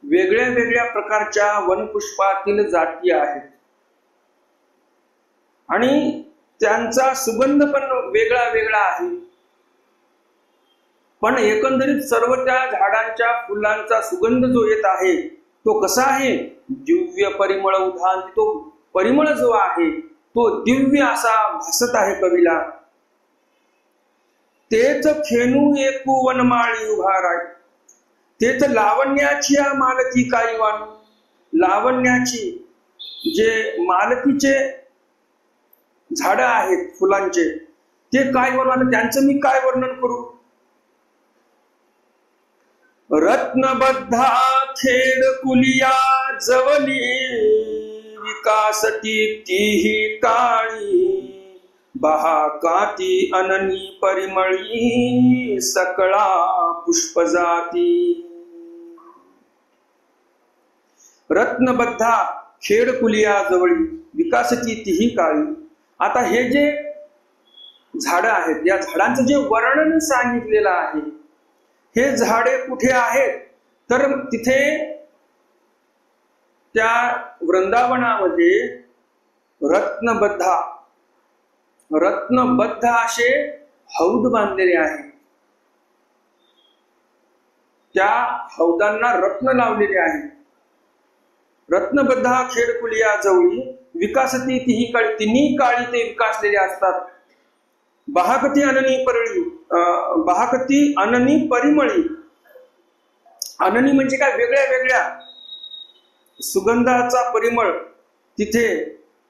वेगळ्या वेगळ्या प्रकारच्या वनपुष्पातील जाती आहेत आणि त्यांचा सुगंध पण वेगळा वेगळा आहे. पण एकंदरीत सर्व त्या झाडांच्या फुलांचा सुगंध जो येत आहे तो कसा आहे? दिव्य परिमळ उधांती. तो परिमळ जो आहे तो दिव्य असा भासत आहे कवीला. तेच खेनू एकू वनमाळी उभा राही, तेच लावण्याची मालती काही वाणू. लावण्याची जे मालतीचे झाड आहेत फुलांचे ते काय वर्णन, त्यांचं मी काय वर्णन करू? रत्नबद्धा खेड कुलिया जवली, विकासती तीही काळी, बहाकाती अननी परिमळी, सकळा पुष्प जाती. रत्नबद्धा खेड कुलिया जवळी, विकासती तीही काळी. आता हे जे झाड आहेत या झाडांचं जे वर्णन सांगितलेलं आहे, हे झाडे कुठे आहेत? तर तिथे त्या वृंदावनामध्ये रत्नबद्ध असे हौद बांधलेले आहेत. त्या हौदांना रत्न लावलेले आहेत. रत्नबद्धा खेडकुलिया जवळी, विकासती तीही काळी, तिन्ही काळी ते विकासलेले असतात. बहाकती अननी परिमळी. अननी म्हणजे काय? वेगळ्या वेगळ्या सुगंधाचा परिमळ तिथे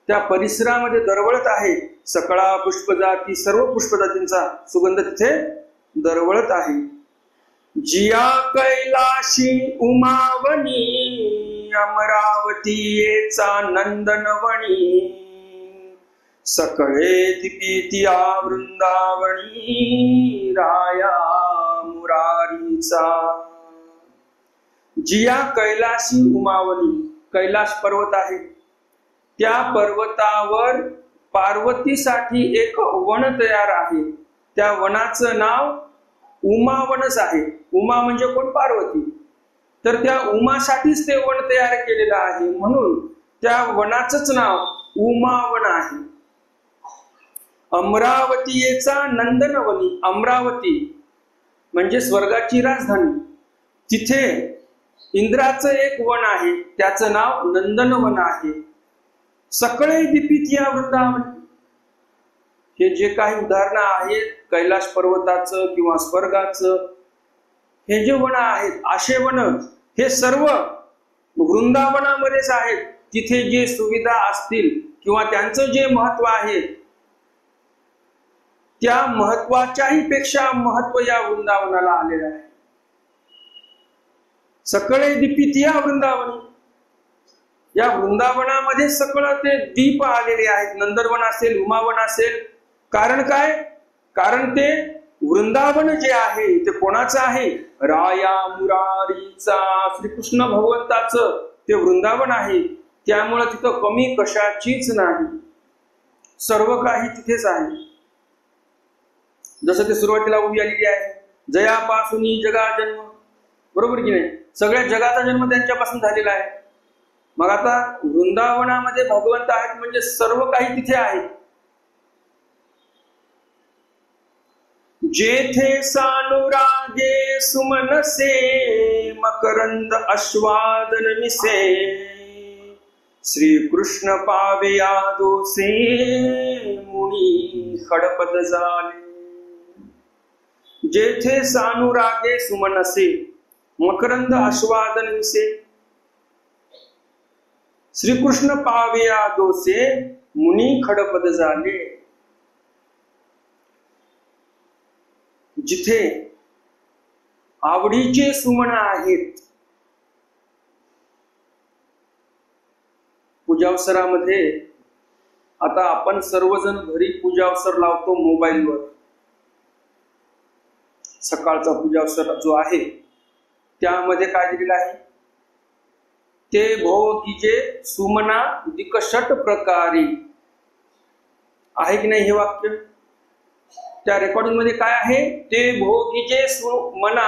त्या परिसरामध्ये दरवळत आहे. सकळा पुष्पजाती, सर्व पुष्पजातींचा सुगंध तिथे दरवळत आहे. जिया कैलाशी उमावनी, अमरावतीचा नंदनवणी, सकळे दिपीतिया वृंदावणी, राया मुरारीचा. जिया कैलाशी उमावनी, कैलाश पर्वत आहे, त्या पर्वतावर पार्वतीसाठी एक वन तयार आहे. त्या वनाचं नाव उमावनच आहे. उमा म्हणजे कोण? पार्वती. तर त्या उमासाठीच ते वन तयार केलेलं आहे, म्हणून त्या वनाचंच नाव उमावन आहे. अमरावतीचा नंदनवनी, अमरावती म्हणजे स्वर्गाची राजधानी, तिथे इंद्राचं एक वन आहे, त्याचं नाव नंदनवन आहे. सकळे दीपितिया वृंदावन, हे जे काही उदाहरणं आहेत कैलाश पर्वताचं किंवा स्वर्गाचं, हे जे वन आहेत असे वन हे सर्व वृंदावनामध्येच आहेत. तिथे जे सुविधा असतील किंवा त्यांचं जे महत्व आहे त्या महत्वाच्याही पेक्षा महत्व या वृंदावनाला आलेलं आहे. सकळे दीपितिया वृंदावनी, या वृंदावनामध्ये सकळ ते दीप आलेले आहेत. नंदनवन असेल, उमावन असेल. कारण काय? कारण ते वृंदावन जे आहे ते कोणाचं आहे? राया मुरारीचा, श्रीकृष्ण भगवंताचं ते वृंदावन आहे. त्यामुळे तिथं कमी कशाचीच नाही, सर्व काही तिथेच आहे. जसं ते सुरुवातीला उभी आलेली आहे, जयापासून जगा जन्म, बरोबर की नाही? सगळ्या जगाचा जन्म त्यांच्यापासून झालेला आहे. मग आता वृंदावनामध्ये भगवंत आहेत म्हणजे सर्व काही तिथे आहे. जेथे सानुरागे सुमनसे मकरंद आस्वादन मिसे श्री कृष्ण पावया दोसे मुनी खडपद झाले. जेथे सानुरागे सुमनसे मकरंद आस्वादन मिसे श्रीकृष्ण पावया दोसे मुनी खडपद झाले. जिथे आवडीचे सुमन आहेत, पूजावसरामध्ये आता आपण सर्वजण घरी पूजावसर लावतो मोबाईलवर. सकाळचा पूजावसर जो आहे त्यामध्ये काय दिलेलं आहे, ते भोगीजे सुमना दिकषट प्रकारी आहे की नाही हे वाक्य. त्या रेकॉर्डिंग मध्ये काय आहे, ते भोगीजे सुमना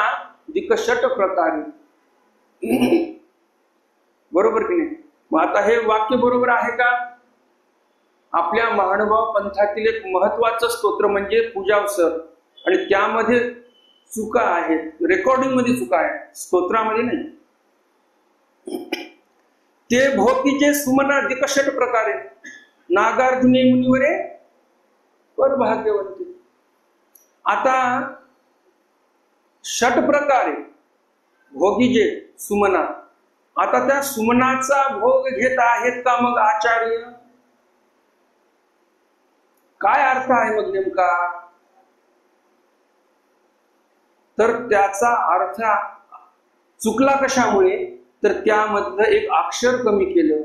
दिकषट प्रकारी. बरोबर की नाही. मग आता हे वाक्य बरोबर आहे का. आपल्या महानुभाव पंथातील एक महत्वाचं स्तोत्र म्हणजे पूजावसर, आणि त्यामध्ये चुका आहेत, रेकॉर्डिंग मध्ये चुका आहेत, स्तोत्रामध्ये नाही. ते भोगीचे सुमना दिकषट प्रकारे नागार्जुनी मुनिवरे पर भाग्यवंती. आता षट प्रकारे भोगीजे सुमना, आता त्या सुमनाचा भोग घेत आहेत का मग आचार्य. काय अर्थ आहे मग नेमका. तर त्याचा अर्थ चुकला कशामुळे, तर त्यामधलं एक अक्षर कमी केलं.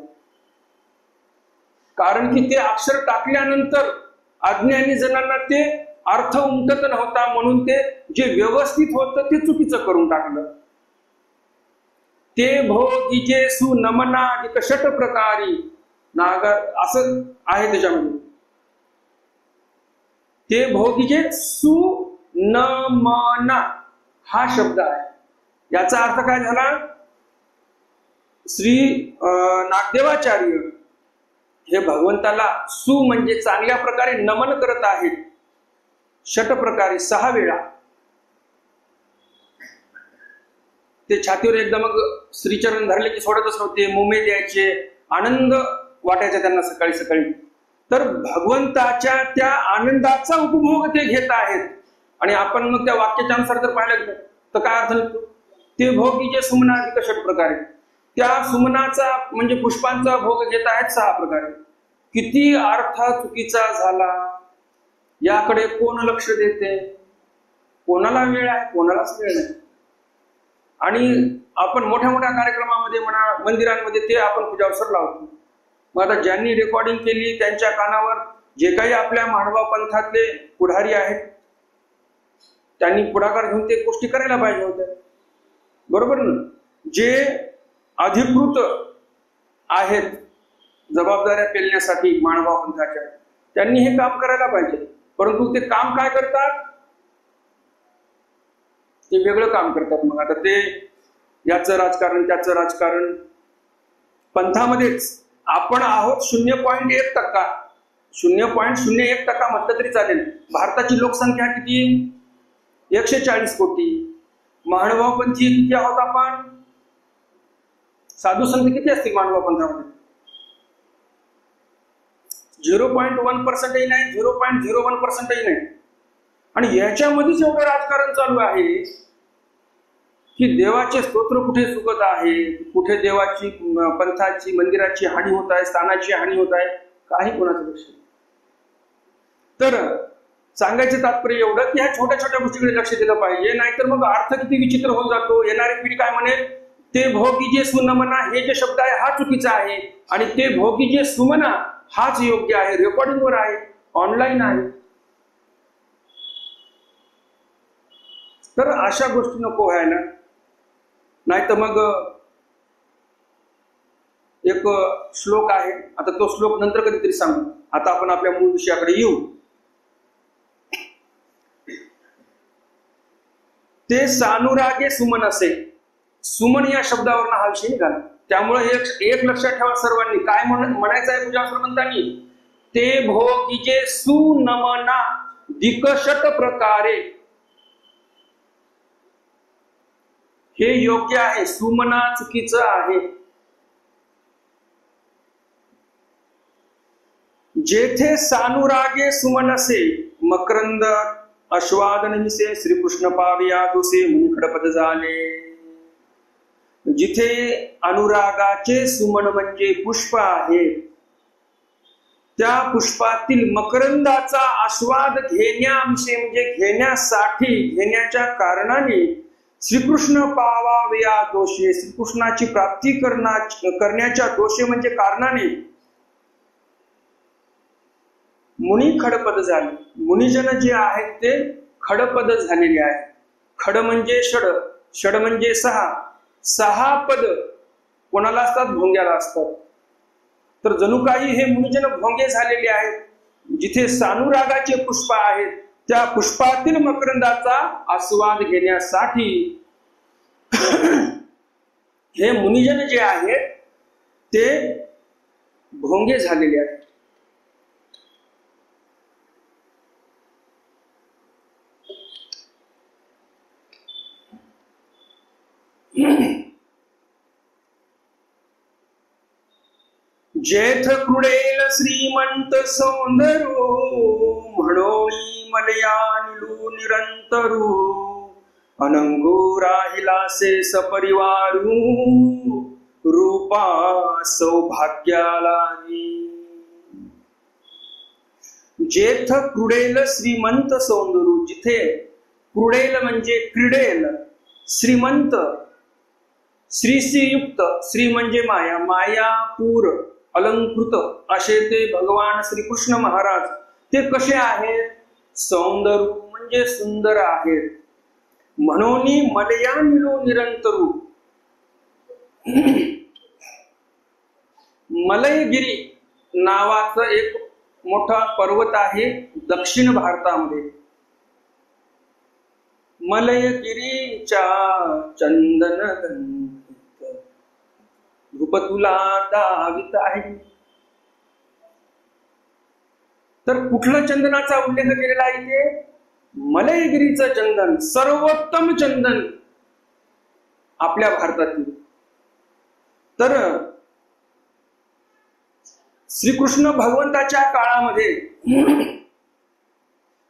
कारण की ते अक्षर टाकल्यानंतर अज्ञानी जणांना ते अर्थ उमटत नव्हता, म्हणून ते जे व्यवस्थित होतं ते चुकीचं करून टाकलं. ते भोगीजे सुनमना दिकषट प्रकारी नागर असं आहे त्याच्यामध्ये. ते भोगीजे सुनमना हा शब्द आहे. याचा अर्थ काय झाला, श्री नागदेवाचार्य हे भगवंताला सु म्हणजे चांगल्या प्रकारे नमन करत आहेत. षट प्रकारे 6 वेळा ते छातीवर एकदा मग श्रीचरण धरले की सोडतच नव्हते, मुमे द्यायचे, आनंद वाटायचा त्यांना सकाळी सकाळी. तर भगवंताच्या त्या आनंदाचा उपभोग ते घेत आहेत. आणि आपण मग त्या वाक्याच्या अनुसार जर पाहिलं गेलं तर काय अर्थ निघतो, ते भोगीजे सुमना दिकषट प्रकारे, त्या सुमनाचा म्हणजे पुष्पांचा भोग घेत आहेत 6 प्रकारे. किती अर्थ चुकीचा झाला. याकडे कोण लक्ष देते, कोणाला वेळ आहे, कोणालाच वेळ नाही. आणि आपण मोठ्या मोठ्या कार्यक्रमामध्ये म्हणा, मंदिरांमध्ये ते आपण पूजावसर लावतो. मग आता ज्यांनी रेकॉर्डिंग केली त्यांच्या कानावर जे काही आपल्या महानुभाव पंथातले पुढारी आहेत त्यांनी पुढाकार घेऊन ते गोष्टी करायला पाहिजे होत्या. बरोबर ना. जे अधिकृत आहेत जबाबदाऱ्या पेलण्यासाठी महानुभाव पंथाच्या, त्यांनी हे काम करायला पाहिजे. परंतु ते काम काय करतात, ते वेगळं काम करतात. मग आता ते याचं राजकारण त्याचं राजकारण. पंथामध्येच आपण आहोत 0.1%, 0.01% म्हटलं तरी चालेल. भारताची लोकसंख्या किती, 140 कोटी. महानुभाव पंथी किती आहोत आपण, साधू संत किती असतील महानुभाव पंथामध्ये, 0.1%ही नाही, 0.01%ही नाही. आणि याच्यामध्येच एवढं राजकारण चालू आहे की देवाचे स्तोत्र कुठे चुकत आहे, कुठे देवाची पंथाची मंदिराची हानी होत आहे, स्थानाची हानी होत आहे, काही कोणाचं लक्ष नाही. तर सांगायचं तात्पर्य एवढं की ह्या छोट्या छोट्या गोष्टीकडे लक्ष दिलं पाहिजे. नाहीतर मग अर्थ किती विचित्र होऊन जातो. येणारी पिढी काय म्हणेल, ते भोगीजे सुनमना हे जे शब्द आहे हा चुकीचा आहे, आणि ते भोगीजे सुमना हाच योग्य आहे. रेकॉर्डिंगवर आहे, ऑनलाईन आहे. तर अशा गोष्टी नको व्हायला. नाही तर मग एक श्लोक आहे, आता तो श्लोक नंतर कधीतरी सांगू. आता आपण आपल्या मूळ विषयाकडे येऊ. ते सानुरागे सुमन असे, सुमन या शब्दावरून हा विषय निघाला. त्यामुळे एक लक्षात ठेवा सर्वांनी, काय म्हणायचं आहे पूजावसर पंथांनी, ते भोगीजे सुनमना दिकषट प्रकारे हे योग्य आहे, सुमना चुकीचं आहे. जेथे सानुरागे सुमनसे मकरंद आस्वादन मिसे श्रीकृष्ण पाविया तुसे मुनी खडपद झाले. जिथे अनुरागाचे सुमन म्हणजे पुष्प आहे, त्या पुष्पातील मकरंदाचा आस्वाद घेण्याविषयी म्हणजे घेण्यासाठी, घेण्याच्या कारणाने श्रीकृष्ण पावाव्या दोषे, श्रीकृष्णाची प्राप्ती करण्याच्या दोषे म्हणजे कारणाने मुनी खडपद झाले. मुनिजन जे आहेत ते खडपद झालेले आहेत. खड म्हणजे षड, षड म्हणजे सहा, सहा पद कोणाला असतात? भोंग्याला असतात. तर जणू काही हे मुनिजन भोंगे झालेले आहेत. जिथे सानुरागाचे पुष्प आहेत त्या पुष्पातील मकरंदाचा आस्वाद घेण्यासाठी हे मुनिजन जे आहेत ते भोंगे झालेले आहेत. जेथ क्रुडेल श्रीमंत सौंदरू म्हणोनी मलया निलू निरंतरू अनंगू राहिलासे सपरिवारू रूपा सौभाग्याला. जेथ क्रुडेल श्रीमंत सौंदरू, जिथे क्रुडेल म्हणजे क्रीडेल, श्रीमंत श्रीयुक्त, श्री म्हणजे माया, मायापूर अलंकृत असे ते भगवान श्रीकृष्ण महाराज ते कसे आहेत? सौंदर्य म्हणजे सुंदर आहेत. म्हणून मलया निलो निरंतरू. मलयगिरी नावाचं एक मोठा पर्वत आहे दक्षिण भारतामध्ये. मलयगिरीच्या चंदन रूप तुला दावित आहे. तर कुठलं चंदनाचा उल्लेख केलेला आहे इथे? मलयगिरीचं चंदन, सर्वोत्तम चंदन आपल्या भारतातील. तर श्रीकृष्ण भगवंताच्या काळामध्ये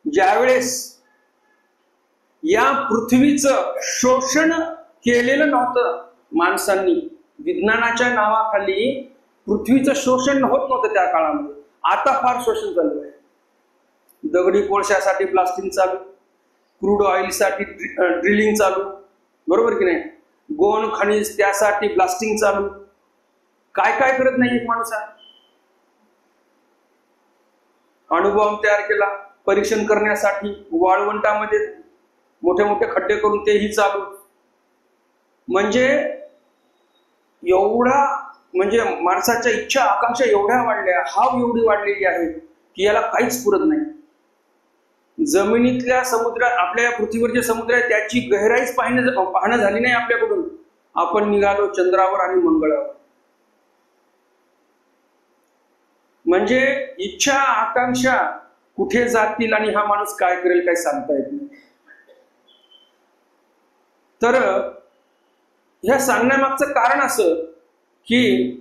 ज्यावेळेस या पृथ्वीचं शोषण केलेलं नव्हतं माणसांनी, विज्ञानाच्या नावाखाली पृथ्वीचं शोषण होत नव्हतं त्या काळामध्ये. आता फार शोषण चालू आहे. दगडी कोळशासाठी ब्लास्टिंग चालू, क्रूड ऑइल साठी ड्रिलिंग चालू, बरोबर की नाही? गोन खनिज त्यासाठी ब्लास्टिंग चालू. काय काय करत नाही एक माणूस. अणुबॉम्ब तयार केला परीक्षण करण्यासाठी, वाळवंटामध्ये मोठे मोठे खड्डे करून तेही चालू. म्हणजे एवढा, म्हणजे माणसाच्या इच्छा आकांक्षा एवढ्या वाढल्या, हाव एवढी वाढलेली आहे की याला काहीच पुरत नाही. जमिनीतल्या समुद्रात, आपल्या पृथ्वीवर जे समुद्र आहे त्याची गहराईच पाहणं झाली नाही आपल्याकडून. आपण निघालो चंद्रावर आणि मंगळावर. म्हणजे इच्छा आकांक्षा कुठे जातील आणि हा माणूस काय करेल काय सांगता येत नाही. तर ह्या सांगण्यामागचं कारण असं की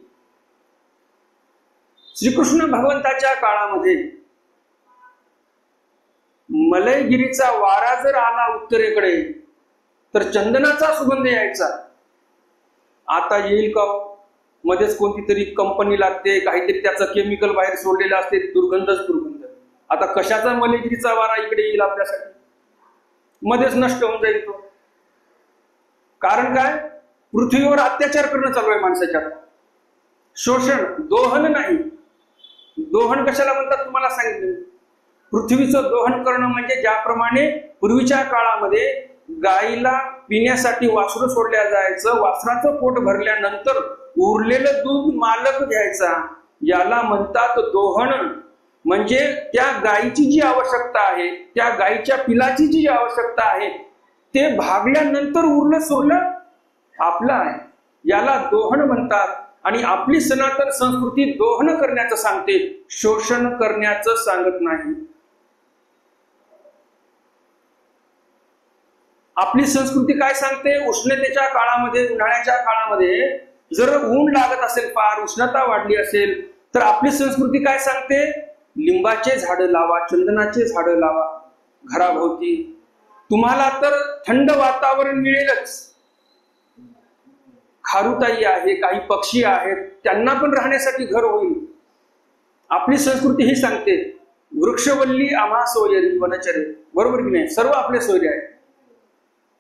श्रीकृष्ण भगवंताच्या काळामध्ये मलयगिरीचा वारा जर आला उत्तरेकडे तर चंदनाचा सुगंध यायचा. आता येईल का? मध्येच कोणती तरी कंपनी लागते, काहीतरी त्याचं केमिकल बाहेर सोडलेलं असते, दुर्गंधच दुर्गंध. आता कशाचा मलयगिरीचा वारा इकडे येईल आपल्यासाठी? मध्येच नष्ट होऊन जाईल तो. कारण काय? पृथ्वीवर अत्याचार करणं चालू आहे माणसाच्या. शोषण, दोहन नाही. दोहन कशाला म्हणतात तुम्हाला सांगितलं. पृथ्वीचं दोहन करणं म्हणजे ज्याप्रमाणे पूर्वीच्या काळामध्ये गाईला पिण्यासाठी वासरू सोडल्या जायचं, वासराचं पोट भरल्यानंतर उरलेलं दूध मालक घ्यायचा, याला म्हणतात दोहन. म्हणजे त्या गायीची जी आवश्यकता आहे, त्या गायीच्या पिलाची जी आवश्यकता आहे ते भागल्यानंतर उरलं सोडलं आपलं आहे, याला दोहन म्हणतात. आणि आपली सनातन संस्कृती दोहन करण्याचं सांगते, शोषण करण्याचं सांगत नाही. आपली संस्कृती काय सांगते? उष्णतेच्या काळामध्ये, उन्हाळ्याच्या काळामध्ये जर ऊन लागत असेल, फार उष्णता वाढली असेल, तर आपली संस्कृती काय सांगते? लिंबाचे झाडं लावा, चंदनाचे झाडं लावा घराभोवती. तुम्हाला तर थंड वातावरण मिळेलच. खारुताई आहे, काही पक्षी आहेत, त्यांना पण राहण्यासाठी घर होईल. आपली संस्कृती ही सांगते वृक्षवल्ली आम्हा सोयरी वनचरे. बरोबर की नाही? सर्व आपले सोयरे आहेत.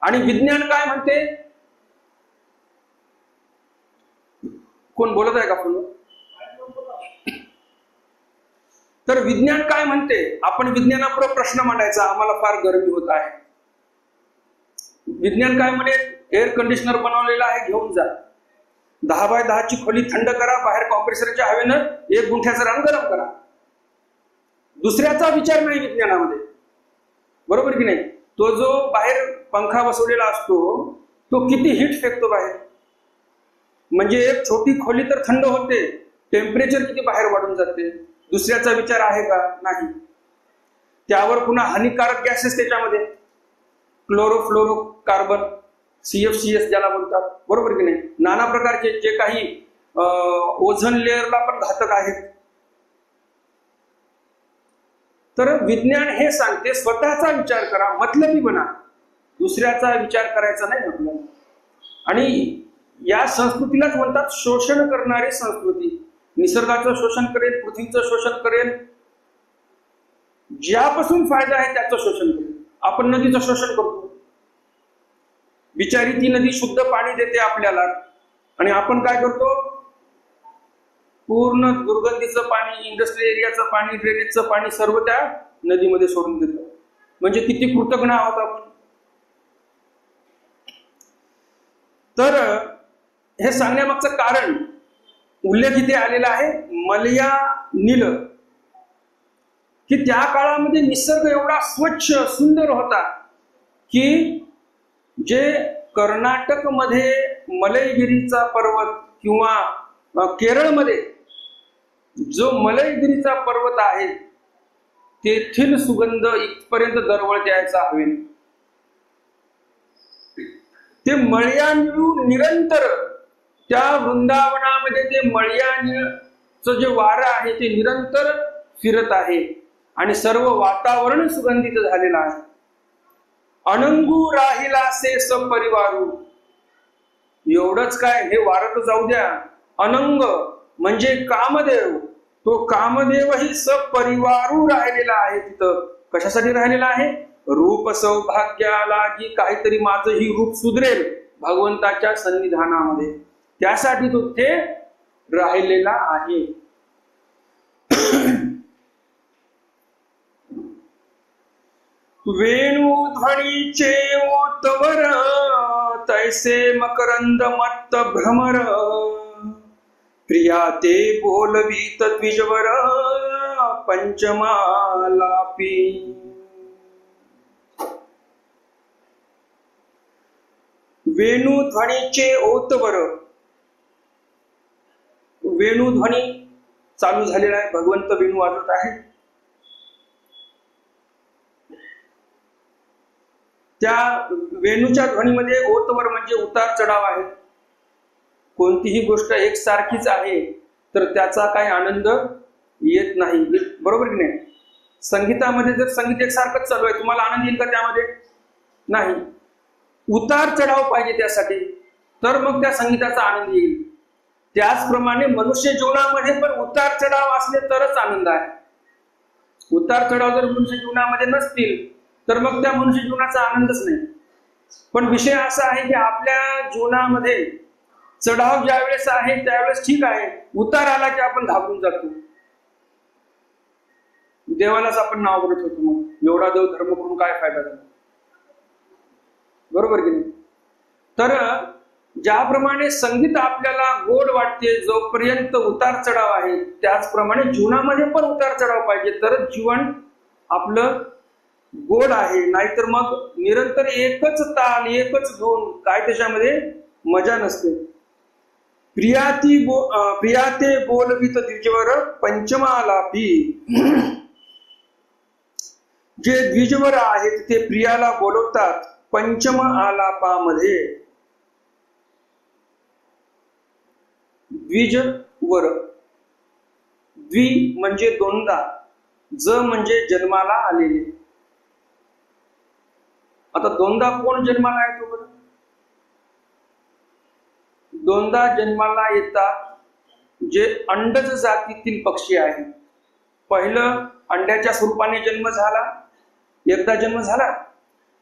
आणि विज्ञान काय म्हणते? कोण बोलत आहे का फोन? तर विज्ञान काय म्हणते? आपण विज्ञानापुढे प्रश्न मांडायचा, आम्हाला फार गरमी होत आहे. विज्ञान काय म्हणे? एअर कंडिशनर बनवलेला आहे, घेऊन जा. 10 बाय 10 ची खोली थंड करा, बाहेर कॉम्प्रेसरच्या हवेनं 1 गुंठ्याचं रान गरम करा. दुसऱ्याचा विचार नाही विज्ञानामध्ये. बरोबर की नाही? तो जो बाहेर पंखा बसवलेला असतो तो किती हीट फेकतो बाहेर. म्हणजे एक छोटी खोली तर थंड होते, टेम्परेचर किती बाहेर वाढून जाते. दुसऱ्याचा विचार आहे का? नाही. त्यावर पुन्हा हानिकारक गॅसेस त्याच्यामध्ये, क्लोरोफ्लोरो कार्बन, CFCS ज्याला बोलतात. बरोबर की नाही? नाना प्रकारचे जे काही ओझोन लेअरला पण घातक आहेत. तर विज्ञान हे सांगते स्वतःचा विचार करा, मतलबी बना, दुसऱ्याचा विचार करायचा नाही आपल्याला. आणि या संस्कृतीलाच म्हणतात शोषण करणारी संस्कृती. निसर्गाचं शोषण करेल, पृथ्वीचं शोषण करेल, ज्यापासून फायदा आहे त्याचं शोषण करेल. आपण नदीचं शोषण करतो. बिचारी ती नदी शुद्ध पाणी देते आपल्याला, आणि आपण काय करतो? पूर्ण दुर्गंधीचं पाणी, इंडस्ट्रियल एरियाचं पाणी, ड्रेनेजचं पाणी सर्व त्या नदीमध्ये सोडून देतो. म्हणजे किती कृतज्ञ आहोत आपण. तर हे सांगण्यामागचं कारण उल्लेख इथे आलेला आहे मलया नील, की त्या काळामध्ये निसर्ग एवढा स्वच्छ सुंदर होता की जे कर्नाटक मध्ये मलयगिरीचा पर्वत किंवा केरळमध्ये जो मलयगिरीचा पर्वत आहे तेथील सुगंध इथपर्यंत दरवळत यायचा हवेने. ते मळयानिळू निरंतर त्या वृंदावनामध्ये ते मळयानिळचं जे वारं आहे ते निरंतर फिरत आहे आणि सर्व वातावरण सुगंधित झालेलं आहे. अनंगू राहिलासे सपरिवारू. एवढंच काय, हे वारं तर जाऊ द्या, अनंग म्हणजे कामदेव, तो कामदेवही सपरिवारू राहिलेला आहे तिथं. कशासाठी राहिलेला आहे? रूप सौभाग्याला, की काहीतरी माझं ही रूप सुधरेल भगवंताच्या सन्निधानामध्ये, त्यासाठी तो ते राहिलेला आहे. वेणुध्वनीचे ओतवर तैसे मकरंद मत्त भ्रमर, प्रिया ते बोलवीत द्विजवर पंचमालापी. वेणुध्वनीचे ओतवर, वेणुध्वनी चालू झालेला आहे, भगवंत वेणू वाजवत आहे. त्या वेणूच्या ध्वनीमध्ये ओतवर म्हणजे उतार चढाव आहे. कोणतीही गोष्ट एकसारखीच आहे तर त्याचा काही आनंद येत नाही. बरोबर की नाही? संगीतामध्ये जर संगीत एकसारखंच चालू आहे, तुम्हाला आनंद येईल का त्यामध्ये? नाही. उतार चढाव पाहिजे त्यासाठी, तर मग त्या संगीताचा आनंद येईल. त्याचप्रमाणे मनुष्य जीवनामध्ये पण उतार चढाव असले तरच आनंद आहे. उतार चढाव जर मनुष्य जीवनामध्ये नसतील तर मग त्या मनुष्य जीवनाचा आनंदच नाही. पण विषय असा आहे की आपल्या जीवनामध्ये चढाव ज्या वेळेस आहे त्यावेळेस ठीक आहे, उतार आला की आपण घाबरून जातो, देवालाच आपण नाव करत होतो, मग एवढा देव धर्म करून काय फायदा झाला. बरोबर की नाही? तर ज्याप्रमाणे संगीत आपल्याला गोड वाटते जोपर्यंत उतार चढाव आहे, त्याचप्रमाणे जीवनामध्ये पण उतार चढाव पाहिजे तरच जीवन आपलं गोड आहे. नाहीतर मग निरंतर एकच ताल, एकच धून, काय त्याच्यामध्ये मजा नसते. प्रियाते बोलवित द्विजवर पंचमालापी. जे द्विजवर आहेत ते प्रियाला बोलवतात पंचम आलापामध्ये द्विज वर, द्वि म्हणजे दोनदा, ज म्हणजे जन्माला आलेले. आता दोनदा कोण जन्माला येतो बरं? दोनदा जन्माला येतात जे अंडज जातीतील पक्षी आहेत. पहिलं अंड्याच्या स्वरूपाने जन्म झाला, एकदा जन्म झाला,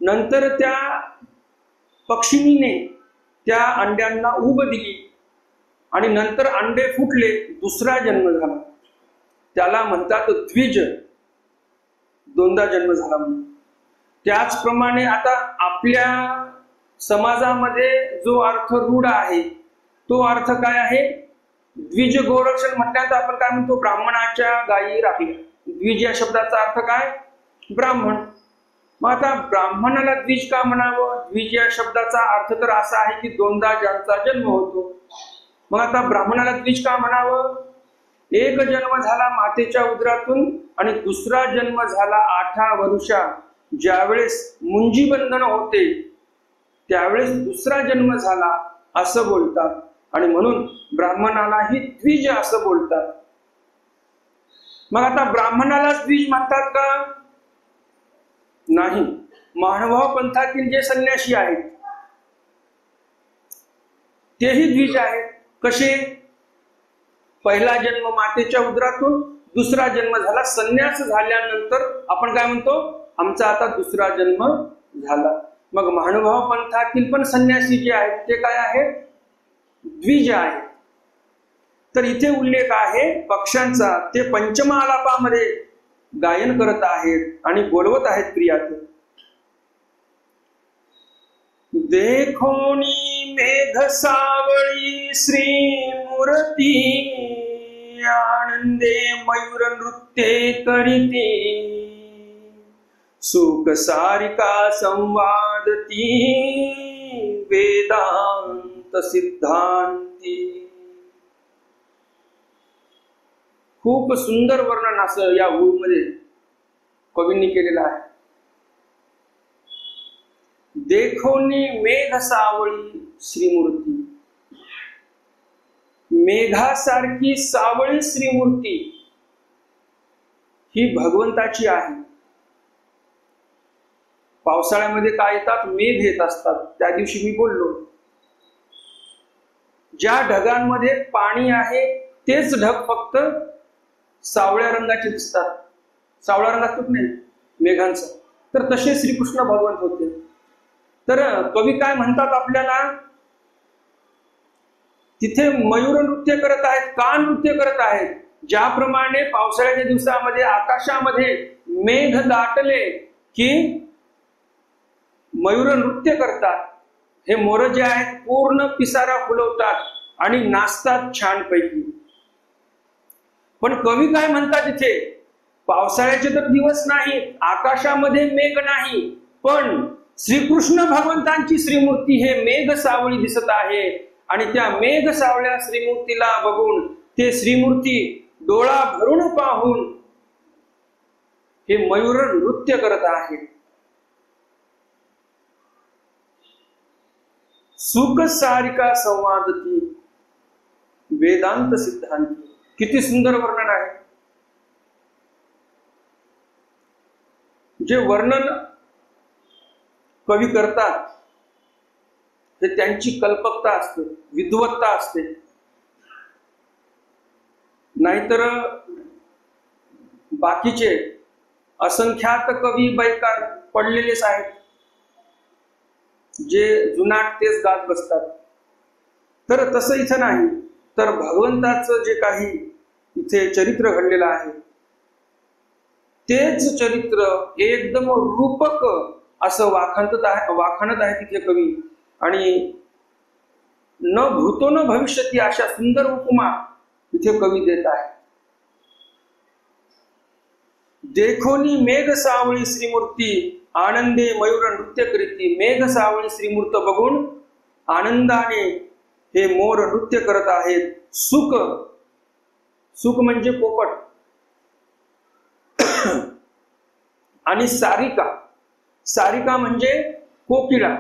नंतर त्या पक्षिणीने त्या अंड्यांना उब दिली आणि नंतर अंडे फुटले, दुसरा जन्म झाला. त्याला म्हणतात द्विज, दोनदा जन्म झाला म्हणून. त्याचप्रमाणे आता आपल्या समाजामध्ये जो अर्थ रूढ आहे तो अर्थ काय आहे? द्विज गोरक्षण म्हटल्यानंतर आपण काय म्हणतो? ब्राह्मणाच्या गायी राखल्या. द्विज या शब्दाचा अर्थ काय? ब्राह्मण. मग आता ब्राह्मणाला द्विज का म्हणावं? द्विज या शब्दाचा अर्थ तर असा आहे की दोनदा ज्यांचा जन्म होतो. मग आता ब्राह्मणाला द्विज का म्हणावं? एक जन्म झाला मातेच्या उदरातून आणि दुसरा जन्म झाला 8 वर्षा, ज्यावेळेस मुंजी बंधन होते त्यावेळेस दुसरा जन्म झाला असं बोलतात आणि म्हणून ब्राह्मणालाही द्विज असं बोलतात. मग आता ब्राह्मणालाच द्विज म्हणतात का? नाही. महानुभाव पंथातील जे संन्यासी आहेत तेही द्विज आहेत. कसे? पहिला जन्म मातेच्या उदरातून, दुसरा जन्म झाला संन्यास झाल्यानंतर आपण काय म्हणतो? आमचा आता दुसरा जन्म झाला. मग महानुभाव पंथातील पण संन्यासी जे आहेत ते काय आहेत? द्विज आहेत. तर इथे उल्लेख आहे पक्ष्यांचा. ते पंचम आलापामध्ये गायन करत आहेत आणि बोलवत आहेत प्रियात. देखोनी मेघ सावळी श्री मूर्ती, आनंदे मयूर नृत्ये करीती, सुख सारिका संवादती, वेदांत सिद्धांती. खूप सुंदर वर्णन असं या ओळीमध्ये कवींनी केलेलं आहे. देखोनी मेघ सावळी श्रीमूर्ती, मेघासारखी सावळी श्रीमूर्ती ही भगवंताची आहे. पावसाळ्यामध्ये काय येतात? मेघ येत असतात. त्या दिवशी मी बोललो, ज्या ढगांमध्ये पाणी आहे तेच ढग फक्त सावळ्या रंगाचे दिसतात. सावळा रंग असतो नाही मेघांचा. तर तसे श्रीकृष्ण भगवंत होते. तर कवी काय म्हणतात आपल्याला? तिथे मयूर नृत्य करत आहेत. का नृत्य करत आहेत? ज्याप्रमाणे पावसाळ्याच्या दिवसामध्ये आकाशामध्ये मेघ दाटले की मयूर नृत्य करतात. हे मोर जे आहेत पूर्ण पिसारा फुलवतात आणि नाचतात छानपैकी. पण कवी काय म्हणतात इथे? पावसाळ्याचे तर दिवस नाही, आकाशामध्ये मेघ नाही, पण श्रीकृष्ण भगवंतांची श्रीमूर्ती हे मेघ सावळी दिसत आहे आणि त्या मेघ सावळ्या श्रीमूर्तीला बघून ते श्रीमूर्ती डोळा भरून पाहून हे मयूर नृत्य करत आहे. सुख सारिका संवादती, वेदांत सिद्धांती. किती सुंदर वर्णन आहे. जे वर्णन कवी करतात हे त्यांची कल्पकता असते, विद्वत्ता असते. नाहीतर बाकीचे असंख्यात कवी बैकार पडलेलेच आहेत, जे जुनाट तेच गात बसतात. तर तसं इथं नाही. तर भगवंताचं जे काही इथे चरित्र घडलेलं आहे तेच चरित्र एकदम रूपक असं वाखाणत आहे तिथे कवी. आणि न भूतो न भविष्यती अशा सुंदर उपमा इथे कवी देत आहे. देखोनी मेघ सावळी श्रीमूर्ती, आनंदे मयूर नृत्य करीती. मेघ सावळी श्रीमूर्त बघून आनंदाने हे मोर नृत्य करत आहेत. सुख, सुख म्हणजे पोपट. आणि सारिका, सारिका म्हणजे कोकिळा,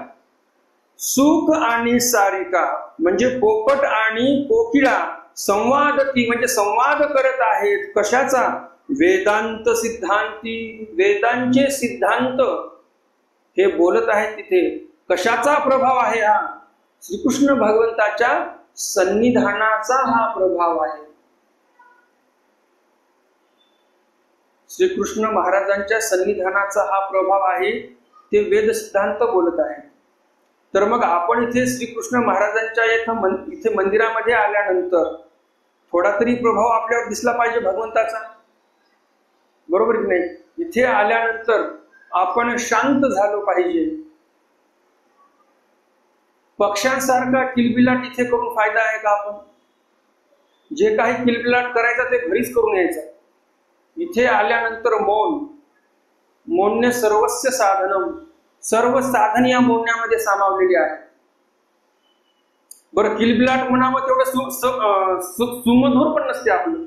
सुख आणि सारिका म्हणजे पोपट आणि कोकिळा संवादती म्हणजे संवाद करत आहेत. कशाचा? वेदांत सिद्धांती, वेदांचे सिद्धांत हे बोलत आहेत. तिथे कशाचा प्रभाव आहे? हा श्रीकृष्ण भगवंताच्या सन्निधानाचा हा प्रभाव आहे. श्रीकृष्ण महाराजांच्या सन्निधानाचा हा प्रभाव आहे. ते वेद सिद्धांत बोलत आहेत. तर मग आपण इथे श्रीकृष्ण महाराजांच्या इथे मंदिरामध्ये आल्यानंतर थोडा तरी प्रभाव आपल्यावर दिसला पाहिजे भगवंताचा, बरोबर की नाही? इथे आल्यानंतर आपण शांत झालो पाहिजे. पक्ष्यांसारखा किलबिलाट इथे करून फायदा आहे का? आपण जे काही किलबिलाट करायचा ते घरीच करून यायचा. इथे आल्यानंतर मौन्य सर्वस्य साधनम, सर्व साधन या मौन्यामध्ये सामावलेली आहे. बरं, किलबिलाट म्हणावं तेवढं सुमधुर पण नसते. आपलं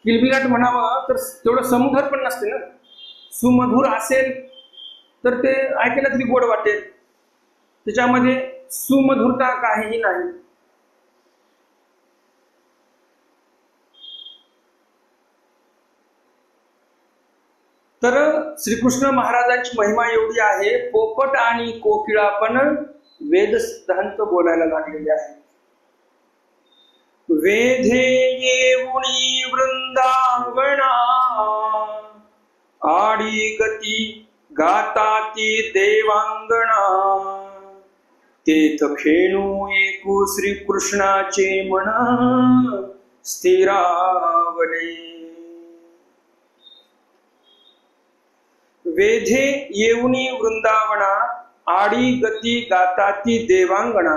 किलबिलाट म्हणावं तर तेवढं समुधर पण नसते ना. सुमधुर असेल तर ते ऐकायला तरी गोड वाटेल. त्याच्यामध्ये सुमधुरता काहीही नाही. तर श्रीकृष्ण महाराजांची महिमा एवढी आहे. पोपट आणि कोकिळा पण वेद सिद्धांत बोलायला लागलेले आहे. वेधे येऊनी वृंदावना, आडी गती गाताती देवांगणा, तेथ खेणू एकू श्रीकृष्णाचे मन स्थिरावले. वेधे येऊनी वृंदावना, आडी गती गाताती देवांगणा.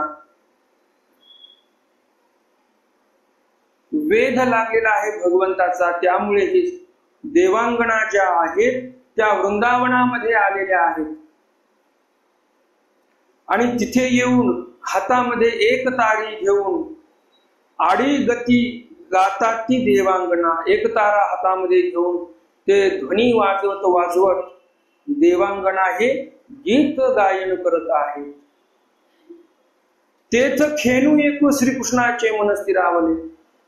वेध लागलेला आहे भगवंताचा, त्यामुळे हे देवांगणा ज्या आहेत त्या वृंदावनामध्ये आलेल्या आहेत. आणि तिथे येऊन हातामध्ये एक तारी घेऊन आडी गती गाताती देवांगणा, एक तारा हातामध्ये घेऊन ते ध्वनी वाजवत वाजवत देवांगणा हे गीत गायन करत आहे. तेथ खेणू एकू श्रीकृष्णाचे मन स्थिरावले.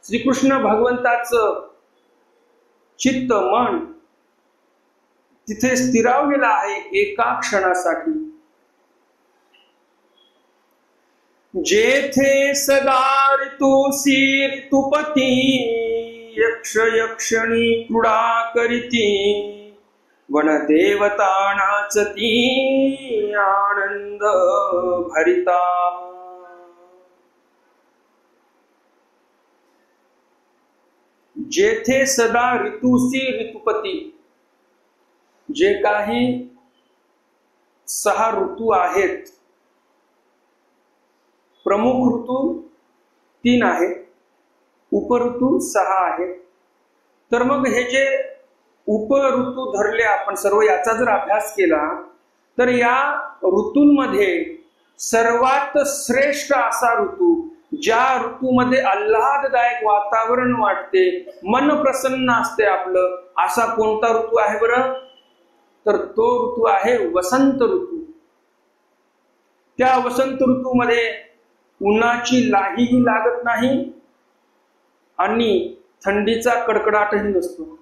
श्रीकृष्ण भगवंताचं चित्त मन तिथे स्थिरावलेलं आहे एका क्षणासाठी. जेथे सदा ऋतुसी ऋतुपती, यक्ष यक्षणी क्रीडा करीती, वनदेवता नाचती आनंद भरिता. जेथे सदा ऋतुसी ऋतुपती, जे काही 6 ऋतू आहेत, प्रमुख ऋतू 3 आहेत, उपऋतू 6 आहेत. तर मग हे जे उपऋतू धरले आपण सर्व, याचा जर अभ्यास केला तर या ऋतूंमध्ये सर्वात श्रेष्ठ असा ऋतू, ज्या ऋतूमध्ये आल्हाददायक वातावरण वाटते, मन प्रसन्न असते आपलं, असा कोणता ऋतू आहे बरं? तर तो ऋतू आहे वसंत ऋतू. त्या वसंत ऋतूमध्ये उन्हाची लाहीही लागत नाही आणि थंडीचा कडकडाटही नसतो.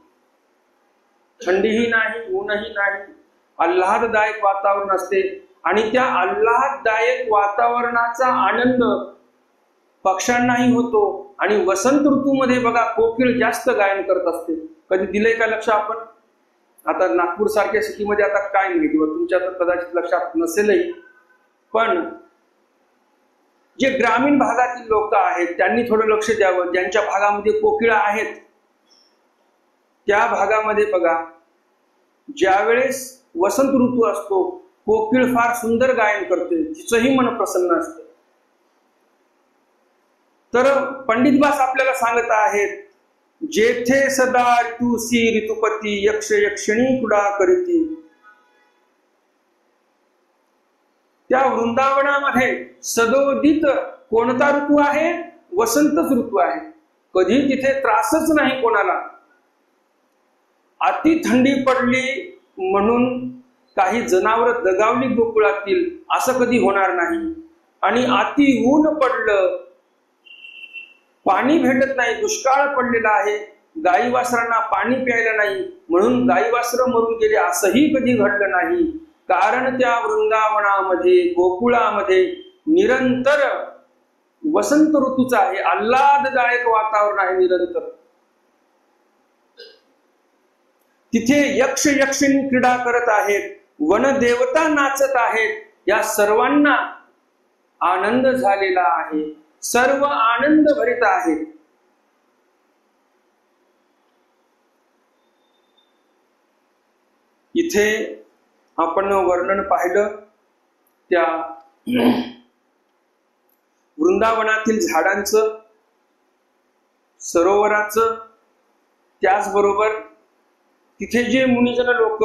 थंडीही नाही, ऊनही नाही, आल्हाददायक वातावरण असते. आणि त्या आल्हाददायक वातावरणाचा आनंद पक्ष्यांनाही होतो. आणि वसंत ऋतूमध्ये बघा कोकिळ जास्त गायन करत असते. कधी दिलंय का लक्ष आपण? आता नागपूर सारख्या सिटीमध्ये आता काय नाही किंवा तुमच्या तर कदाचित लक्षात नसेलही, पण जे ग्रामीण भागातील लोक आहेत त्यांनी थोडं लक्ष द्यावं. ज्यांच्या भागामध्ये कोकिळा आहेत त्या भागामध्ये बघा, ज्यावेळेस वसंत ऋतू असतो कोकिळ फार सुंदर गायन करते, तिचंही मन प्रसन्न असते. तर पंडितबास आपल्याला सांगत आहेत, जेथे सदा ऋतुसी ऋतुपती, यक्ष यक्षिणी क्रीडा करीती. त्या वृंदावनामध्ये सदोदित कोणता ऋतू आहे? वसंतच ऋतू आहे. कधी तिथे त्रासच नाही कोणाला. अति थंडी पडली म्हणून काही जनावर दगावली गोकुळातील असं कधी होणार नाही. आणि अति ऊन पडलं, पाणी भेटत नाही, दुष्काळ पडलेला आहे, गाई वासरांना पाणी प्यायला नाही म्हणून गाई वासर मरून गेले असंही कधी घडलं नाही. कारण त्या वृंदावनामध्ये गोकुळामध्ये निरंतर वसंत ऋतूचं आहे, आल्हाददायक वातावरण आहे निरंतर. तिथे यक्ष यक्षिणी क्रीडा करत आहेत, वनदेवता नाचत आहेत, या सर्वांना आनंद झालेला आहे, सर्व आनंद भरित आहेत. इथे आपण वर्णन पाहिलं त्या वृंदावनातील झाडांचं, सरोवराचं, त्याचबरोबर तिथे जे मुनिजन लोक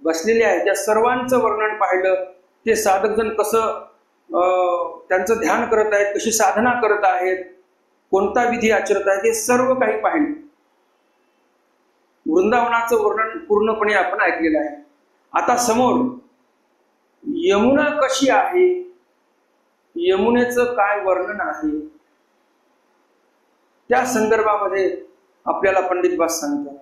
बसलेले आहेत त्या सर्वांचं वर्णन पाहिलं. ते साधक जण कसं त्यांचं ध्यान करत आहेत, कशी साधना करत आहेत, कोणता विधी आचरत आहेत, हे सर्व काही पाहिलं. वृंदावनाचं वर्णन पूर्णपणे आपण ऐकलेलं आहे. आता समोर यमुना कशी आहे, यमुनेचं काय वर्णन आहे, त्या संदर्भामध्ये आपल्याला पंडित बास सांगतात.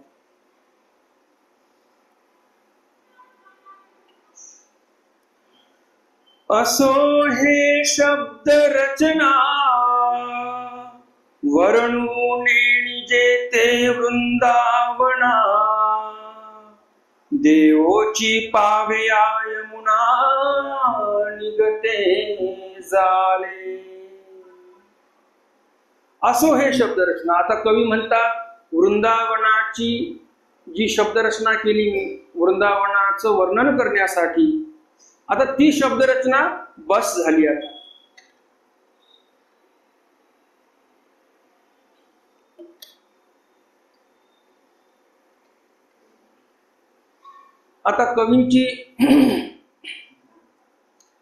असो हे शब्द रचना वर्णूने जेते वृंदावना, देवोची पाव्या यमुना निगते झाले. असो हे शब्दरचना. आता कवी म्हणतात वृंदावनाची जी शब्दरचना केली मी वृंदावनाचं वर्णन करण्यासाठी, आता ती शब्दरचना बस झाली. आता कवींची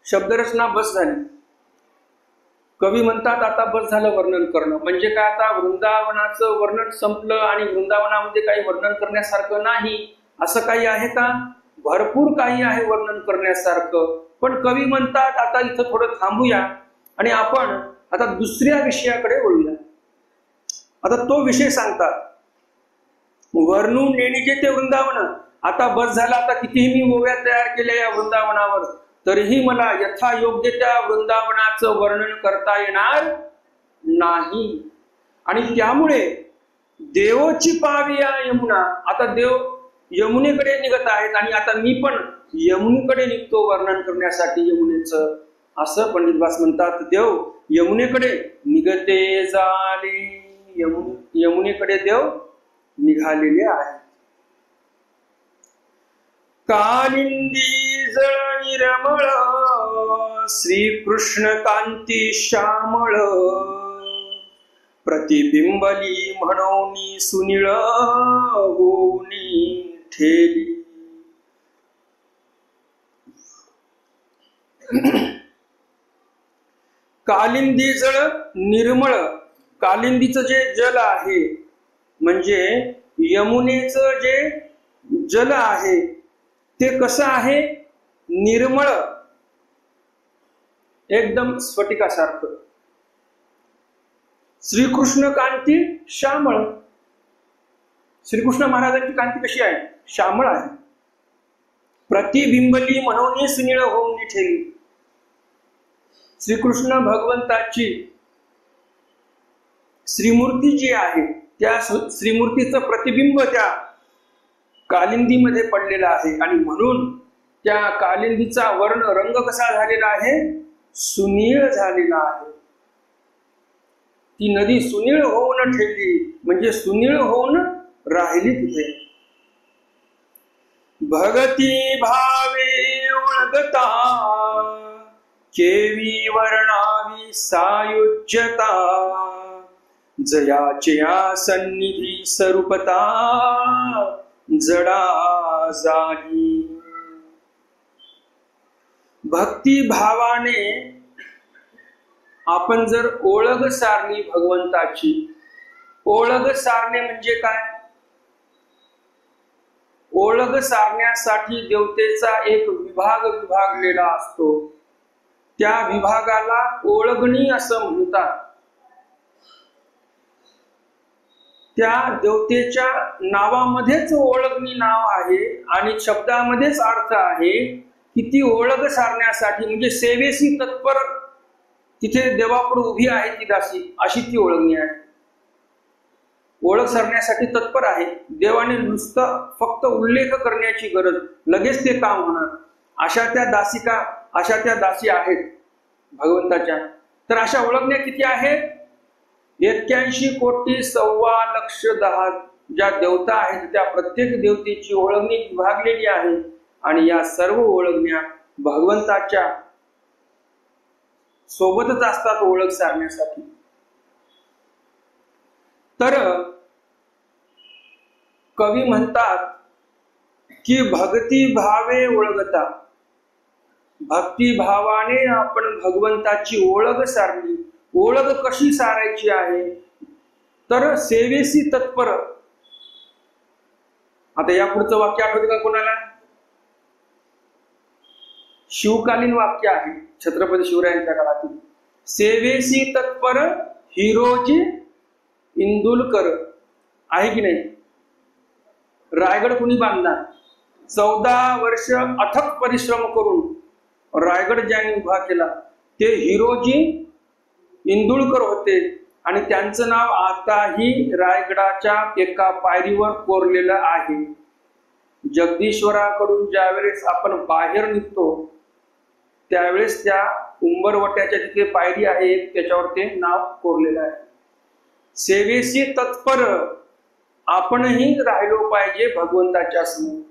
शब्दरचना बस झाली. कवी म्हणतात आता बस झालं वर्णन करणं. म्हणजे काय, आता वृंदावनाचं वर्णन संपलं आणि वृंदावनामध्ये काही वर्णन करण्यासारखं नाही असं काही आहे का? भरपूर काही आहे वर्णन करण्यासारखं. पण कवी म्हणतात आता इथं थोडं थांबूया आणि आपण आता दुसऱ्या विषयाकडे वळूया. आता तो विषय सांगतात वर्णून नेणीचे ते वृंदावन. आता बस झाला, आता कितीही मी ओव्या तयार केल्या या वृंदावनावर तरीही मला यथा योग्य त्या वृंदावनाचं वर्णन करता येणार नाही. आणि त्यामुळे देवची पाविया यमुना, आता देव यमुनेकडे निघत आहेत आणि आता मी पण यमुनेकडे निघतो वर्णन करण्यासाठी यमुनेचं, असं पंडित बास म्हणतात. देव यमुनेकडे निघते झाले, यमुनेकडे देव निघालेले आहेत. कालिंदी जळ निरमळ श्रीकृष्ण कांती श्यामळ, प्रतिबिंबली म्हणून सुनीळ होऊनी ठेली. कालिंदी जळ निर्मळ, कालिंदीचं जे जल आहे म्हणजे यमुनेचं जे जल आहे ते कसं आहे? निर्मळ, एकदम स्फटिकासारखं. श्रीकृष्ण कांती श्यामळ, श्रीकृष्ण महाराजांची कांती कशी आहे? श्यामळ आहे. प्रतिबिंबली म्हणून सुनीळ होऊन ठेली. श्रीकृष्ण भगवंताची श्रीमूर्ती जी आहे त्या श्रीमूर्तीचं प्रतिबिंब त्या कालिंदीमध्ये पडलेला आहे आणि म्हणून त्या कालिंदीचा वर्ण रंग कसा झालेला आहे? सुनीळ झालेला आहे. ती नदी सुनीळ होऊन ठेवली म्हणजे सुनीळ होऊन राहिली तिथे. भगती भावे ओळखता केवी वर्णावी सायुज्यता, जयाचया सन्निधी स्वरूपता जडा जागी. भक्ती भावाने आपण जर ओळख सारली भगवंताची, ओळख सारणे म्हणजे काय? ओळख सारण्यासाठी देवतेचा एक विभाग विभागलेला असतो. त्या विभागाला ओळगणी असं म्हणतात. त्या देवतेच्या नावामध्येच ओळगणी नाव आहे आणि शब्दामध्येच अर्थ आहे की ती ओळख सारण्यासाठी म्हणजे सेवेशी तत्पर तिथे देवापुढे उभी आहे ती दासी, अशी ती ओळगणी आहे. ओळख सारण्यासाठी तत्पर आहे. देवाने नुसतं फक्त उल्लेख करण्याची गरज, लगेच ते काम होणार. अशा त्या दासिका, अशा त्या दासी आहेत भगवंताच्या. तर अशा ओळखण्या किती आहेत? 81,15,00,000 ज्या देवता आहेत त्या प्रत्येक देवतेची ओळखणी विभागलेली आहे आणि या सर्व ओळखण्या भगवंताच्या सोबतच असतात ओळख सारण्यासाठी. तर कवी म्हणतात की भक्ती भावे ओळखता, भक्ती भावाने आपण भगवंताची ओळख सारली. ओळख कशी सारायची आहे? तर सेवेशी तत्पर. आता या पुढचं वाक्य आठवते का कोणाला? शिवकालीन वाक्य आहे छत्रपती शिवरायांच्या काळातील. सेवेशी तत्पर हिरोजी इंदुलकर, आहे की नाही? रायगड कुणी बांधला? 14 वर्ष अथक परिश्रम करून रायगड ज्यांनी उभा केला ते हिरोजी इंदुलकर होते आणि त्यांचं नाव आताही रायगडाच्या एका पायरीवर कोरलेलं आहे. जगदीश्वराकडून ज्यावेळेस आपण बाहेर निघतो त्यावेळेस त्या उंबरवट्याच्या तिथे पायरी आहे एक, त्याच्यावर ते नाव कोरलेलं आहे. सेवेशी तत्पर आपणही राहिलो पाहिजे भगवंताच्या समोर.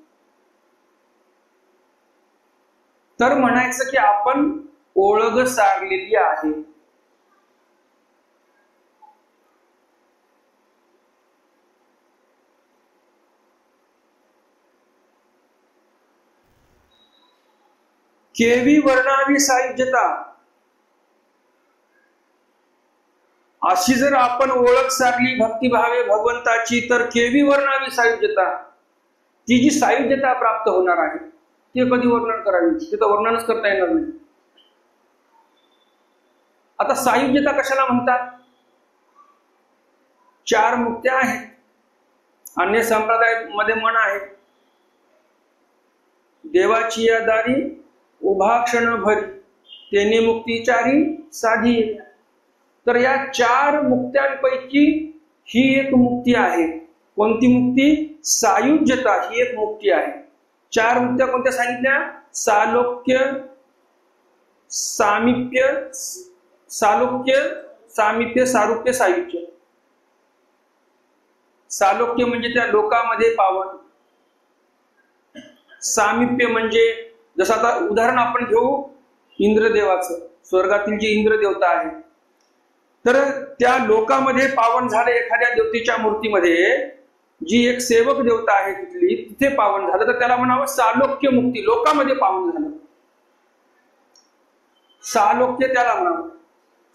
तर म्हणायचं की आपण ओळख सारलेली आहे. केवी वर्णावी सायुज्यता, अशी जर आपण ओळख सारली भक्तिभावे भगवंताची तर केवी वर्णावी सायुज्यता, ती जी सायुज्यता प्राप्त होणार आहे ते कधी वर्णन करावी? ते तर वर्णनच करता येणार नाही. आता सायुज्यता कशाला म्हणतात? 4 मुक्त्या आहेत. अन्य संप्रदायामध्ये म्हण आहे, देवाची या दारी उभा क्षण भरी तेने मुक्तीचारी साधी. तर या 4 मुक्त्यांपैकी ही एक मुक्ती आहे. कोणती मुक्ती? सायुज्यता ही एक मुक्ती आहे. 4 मुक्त्या कोणत्या सांगितल्या? सालोक्य, सामिप्य, सालोक्य, सामिप्य, सारुप्य, सायुज्य. सालोक्य म्हणजे त्या लोकामध्ये पावन. सामिप्य म्हणजे जसं आता उदाहरण आपण घेऊ इंद्रदेवाचं, स्वर्गातील जी इंद्रदेवता आहे, तर त्या लोकामध्ये पावन झाले. एखाद्या देवतेच्या मूर्तीमध्ये जी एक सेवक देवता आहे तिथली, तिथे पावन झालं तर त्याला म्हणावं सालोक्य मुक्ती. लोकामध्ये पावन झालं, सालोक्य त्याला म्हणावं.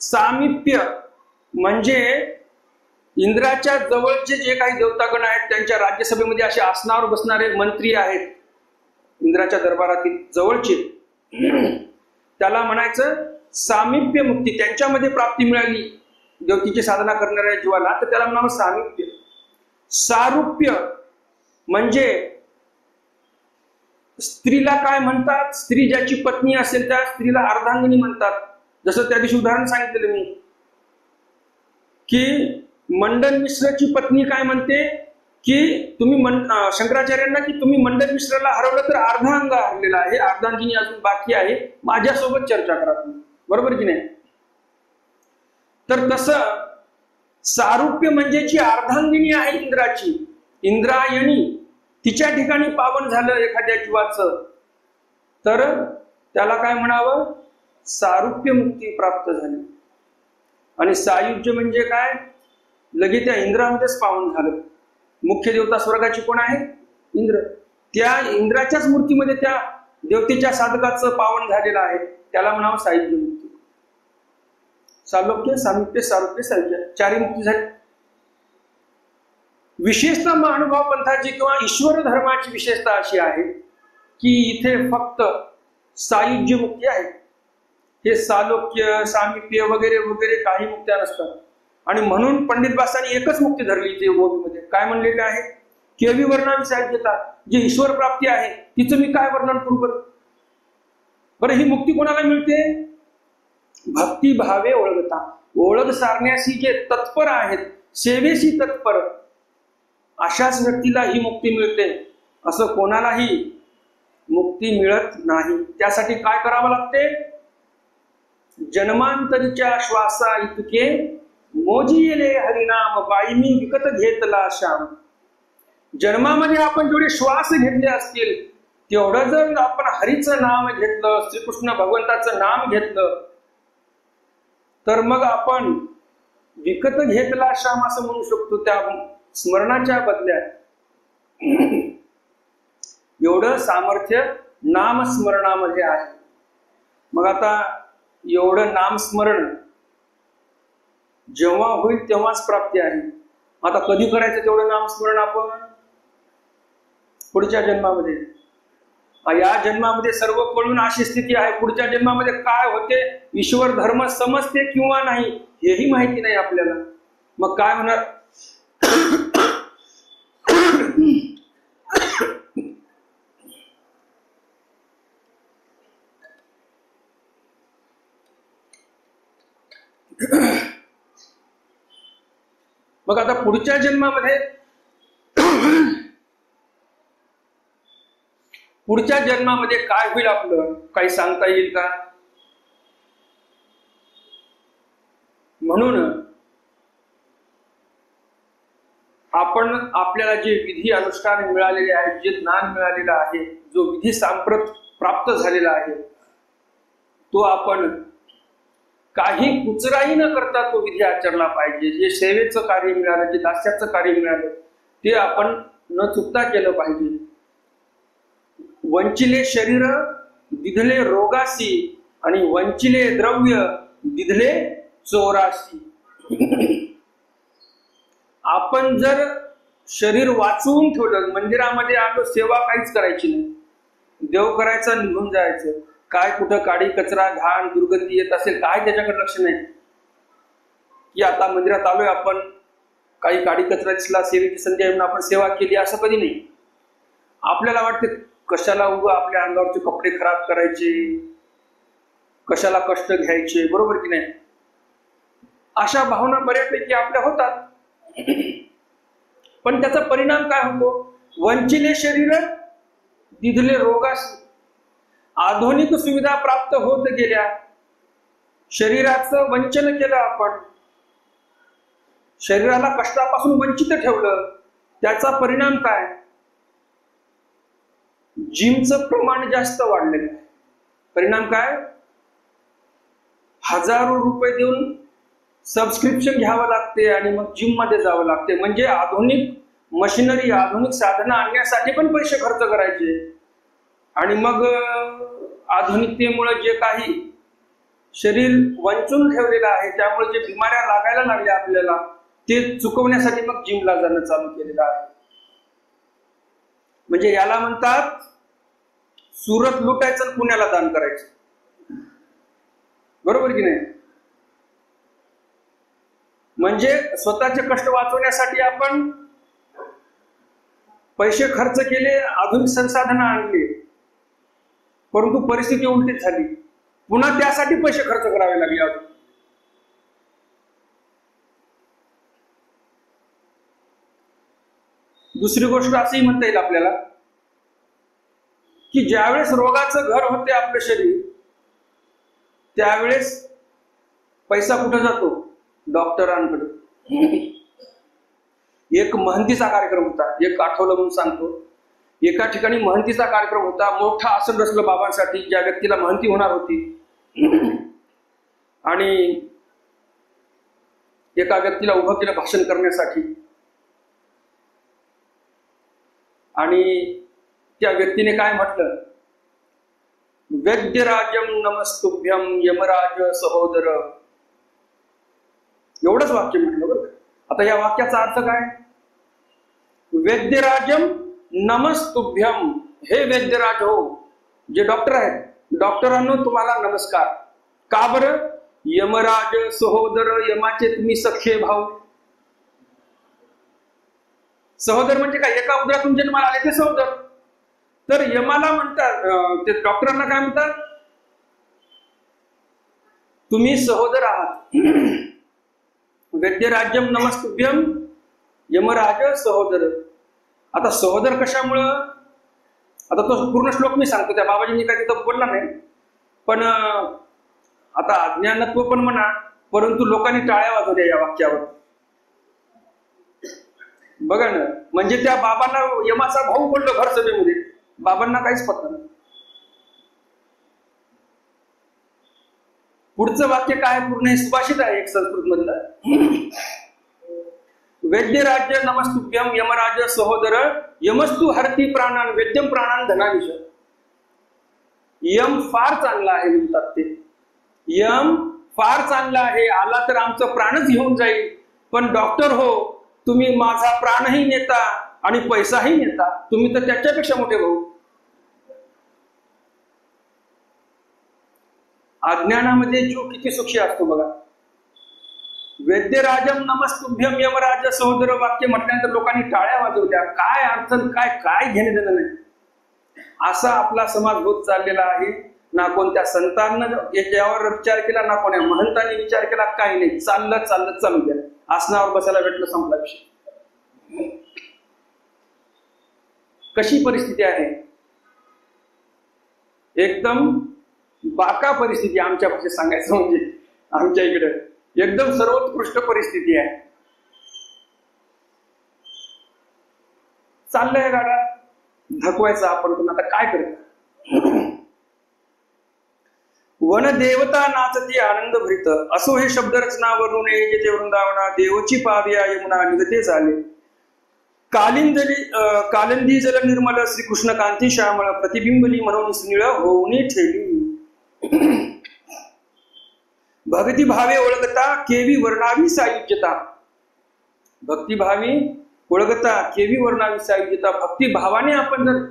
सामिप्य म्हणजे इंद्राच्या जवळचे जे काही देवतागण आहेत त्यांच्या राज्यसभेमध्ये असे आसनावर बसणारे मंत्री आहेत इंद्राच्या दरबारातील जवळचे, त्याला म्हणायचं सामिप्य मुक्ती. त्यांच्यामध्ये प्राप्ती मिळाली देवतेची साधना करणाऱ्या जीवाला तर त्याला म्हणावं सामिप्य. सारुप्य म्हणजे स्त्रीला काय म्हणतात? स्त्री ज्याची पत्नी असेल त्या स्त्रीला अर्धांगिनी म्हणतात. जसं त्या दिवशी उदाहरण सांगितलेलं मी की मंडन मिश्रची पत्नी काय म्हणते की तुम्ही शंकराचार्यांना की तुम्ही मंडन मिश्राला हरवलं तर अर्धा अंग हरलेला आहे, अर्धांगिनी अजून बाकी आहे, माझ्यासोबत चर्चा करा तुम्ही. बरोबर की नाही? तर तसं सारुप्य म्हणजे जी अर्धांगिनी आहे इंद्राची, इंद्रायणी, तिच्या ठिकाणी पावन झालं एखाद्या जीवाचं तर त्याला काय म्हणावं? सारुप्य मुक्ती प्राप्त झाली. आणि सायुज्य म्हणजे काय? लगेच त्या इंद्रामध्येच पावन झालं. मुख्य देवता स्वर्गाची कोण आहे? इंद्र. त्या इंद्राच्याच मूर्तीमध्ये त्या देवतेच्या साधकाचं पावन झालेलं आहे, त्याला म्हणावं सायुज्य मुक्ती. सालोक्य, सामिप्य, सारुप्य, सायुज्य 4 मुक्ती झाली. विशेषतः महानुभाव पंथाची किंवा ईश्वर धर्माची विशेषता अशी आहे की इथे फक्त सायुज्य मुक्ती आहे. हे सालोक्य, सामिप्य वगैरे वगैरे काही मुक्त्या नसतात. आणि म्हणून पंडित बासांनी एकच मुक्ती धरली इथे ओबीमध्ये. काय म्हणलेले आहे? केवी वर्णावी सायुज्यता, जे ईश्वर प्राप्ती आहे तिचं मी काय वर्णन करू बरं. बरं, ही मुक्ती कोणाला मिळते? भक्ती भावे ओळखता, ओळख सारण्याशी जे तत्पर आहेत, सेवेशी तत्पर, अशाच व्यक्तीला ही मुक्ती मिळते. असं कोणालाही मुक्ती मिळत नाही. त्यासाठी काय करावं लागते? जन्मांतरीच्या श्वासा इतके मोजिले हरिनाम, बाईनी विकत घेतला श्याम. जन्मामध्ये आपण जेवढे श्वास घेतले असतील तेवढं जर आपण हरीचं नाम घेतलं, श्रीकृष्ण भगवंताचं नाम घेतलं, तर मग आपण विकत घेतला श्याम असं म्हणू शकतो. त्या स्मरणाच्या बदल्यात एवढं सामर्थ्य नामस्मरणामध्ये आहे. मग आता एवढं नामस्मरण जेव्हा होईल तेव्हाच प्राप्ती आहे. आता कधी करायचं तेवढं नामस्मरण? आपण पुढच्या जन्मामध्ये. या जन्मामध्ये सर्व कळून अशी स्थिती आहे. पुढच्या जन्मामध्ये काय होते, ईश्वर धर्म समजते किंवा नाही हेही माहिती नाही आपल्याला. मग काय होणार? मग आता पुढच्या जन्मामध्ये काय होईल आपलं काही सांगता येईल का? म्हणून आपण आपल्याला जे विधी अनुष्ठान मिळालेले आहे, जे ज्ञान मिळालेलं आहे, जो विधी सांप्रत प्राप्त झालेला आहे, तो आपण काही कुचराई न करता तो विधी आचरला पाहिजे. जे सेवेचं कार्य मिळालं, जे दास्याचं कार्य मिळालं, ते आपण न चुकता केलं पाहिजे. वंचिले शरीर दिधले रोगासी आणि वंचिले द्रव्य दिधले चोरासी. आपण जर शरीर वाचवून ठेवलं, मंदिरामध्ये आलो, सेवा काहीच करायची नाही, देव करायचा, निघून जायचं, काय कुठं काडी कचरा घाण दुर्गंधी येत असेल काय त्याच्याकडे लक्ष नाही. की आता मंदिरात आलोय आपण, काही काडी कचरा दिसला, सेवेची संधी आहे म्हणून आपण सेवा केली, असं कधी नाही. आपल्याला वाटते कशाला उगा आपल्या अंगावरचे कपडे खराब करायचे, कशाला कष्ट घ्यायचे, बरोबर की नाही? अशा भावना बऱ्यापैकी आपल्या होतात. पण त्याचा परिणाम काय होतो? वंचिले शरीर दिधले रोगास. आधुनिक सुविधा प्राप्त होत गेल्या, शरीराचं वंचन केलं आपण, शरीराला कष्टापासून वंचित ठेवलं. त्याचा परिणाम काय? जिमचं प्रमाण जास्त वाढलेलं आहे. परिणाम काय? हजारो रुपये देऊन सबस्क्रिप्शन घ्यावं लागते आणि मग जिम मध्ये जावं लागते. म्हणजे आधुनिक मशिनरी, आधुनिक साधनं आणण्यासाठी पण पैसे खर्च करायचे. आणि मग आधुनिकतेमुळे जे काही शरीर वंचून ठेवलेलं आहे, त्यामुळे जे बिमाऱ्या लागायला लागल्या आपल्याला, ते चुकवण्यासाठी मग जिमला जाणं चालू केलेलं आहे. म्हणजे याला म्हणतात सुरत लुटायचं, पुण्याला दान करायचं, बरोबर की नाही? म्हणजे स्वतःचे कष्ट वाचवण्यासाठी आपण पैसे खर्च केले, आधुनिक संसाधनं आणली, परंतु परिस्थिती उलटीच झाली. पुन्हा त्यासाठी पैसे खर्च करावे लागले. दुसरी गोष्ट असेही म्हणता येईल आपल्याला की ज्यावेळेस रोगाचं घर होते आपलं शरीर, त्यावेळेस पैसा कुठे जातो? डॉक्टरांकडे. एक महंतीचा कार्यक्रम होता, एक आठवलं म्हणून सांगतो. एका ठिकाणी महंतीचा कार्यक्रम होता, मोठा आसन रचलं बाबांसाठी, ज्या व्यक्तीला महंती होणार होती. आणि एका व्यक्तीला उभं केलं भाषण करण्यासाठी. आणि त्या व्यक्तीने काय म्हटलं? वैद्यराजम नमस्तुभ्यम यमराज सहोदर. एवढंच वाक्य म्हटलं बरं. आता या वाक्याचा अर्थ काय? वैद्यराजम नमस्तुभ्यम, हे वैद्यराज हो, जे डॉक्टर आहेत, डॉक्टरांनो तुम्हाला नमस्कार. का बरं? यमराज सहोदर, यमाचे तुम्ही सख्खे भाऊ. सहोदर म्हणजे काय? एका उदरातून जन्माला आले ते सहोदर. तर यमाला म्हणतात, ते डॉक्टरांना काय म्हणतात? तुम्ही सहोदर आहात. वैद्यराज्यम नमस्तुभ्यम, यमराज सहोदर. आता सहोदर कशामुळं? आता तो पूर्ण श्लोक मी सांगतो, त्या बाबाजींनी काय तिथं बोलला नाही, पण आता अज्ञानत्व पण म्हणा, परंतु लोकांनी टाळ्या वाजवल्या या वाक्यावर. बघा ना, म्हणजे त्या बाबांना यमाचा भाऊ बोललो भर सभेमध्ये, बाबांना काहीच पटलं नाही. पुढचं वाक्य काय? पूर्ण हे सुभाषित आहे एक संस्कृत मधलं. वैद्यराज्य नमस्तुभ्यम यमराज सहोदर, यमस्तु हरती प्राणान वैद्यम प्राणान धनानिश. यम फार चांगला आहे म्हणतात ते. यम फार चांगला आहे, आला तर आमचं प्राणच घेऊन जाईल, पण डॉक्टर हो तुम्ही माझा प्राणही नेता आणि पैसाही नेता, तुम्ही तर त्याच्यापेक्षा मोठे भाऊ. अज्ञानामध्ये जीव किती सुखी असतो बघा. वैद्यराजम नमस्तुभ्यम यमराज सहोदर वाक्य म्हटल्यानंतर लोकांनी टाळ्या वाजवल्या. काय अर्थ, काय घेणे देणं नाही. असा आपला समाज होत चाललेला आहे. ना कोणत्या संतांना याच्यावर विचार केला, ना कोण्या महंतांनी विचार केला, काही नाही. चाललं चालू द्या, आसनावर बसायला भेटलं, संपला विषय. कशी परिस्थिती आहे? एकदम बाका परिस्थिती, आमच्या भाषेत सांगायचं म्हणजे आमच्या इकडे एकदम सर्वोत्कृष्ट परिस्थिती आहे. चाललंय गाडा धकवायचा आपण, पण आता काय करता? वन देवता नाचती आनंद भरित, असो हे शब्द रचना वर्णुने जेथे वृंदावना, देवची पाव्या यमुना निगते झाले. कालिंदी जल निर्मल, श्रीकृष्ण कांती श्यामळ, प्रतिबिंबली म्हणून स्निळ होऊनी ठेली. भक्तिभावे ओळखता केवी वर्णावी सायुज्यता. भक्तिभावी ओळखता केवी वर्णावी सायुज्यता. भक्तिभावाने आपण जर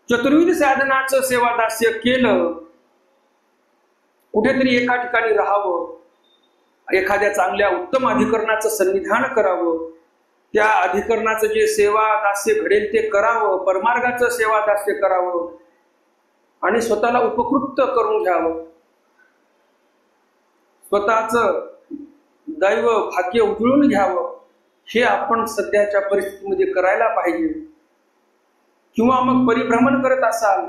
चतुर्विध साधनाचं सेवादास्य केलं, कुठेतरी एका ठिकाणी राहावं, एखाद्या चांगल्या उत्तम अधिकरणाचं सन्निधान करावं, त्या अधिकरणाचं जे सेवा दास्य घडेल ते करावं, परमार्गाचं सेवा दास्य करावं आणि स्वतःला उपकृत करून घ्यावं. स्वतःचं दैव भाग्य उजळून घ्यावं, हे आपण सध्याच्या परिस्थितीमध्ये करायला पाहिजे. किंवा मग परिभ्रमण करत असाल,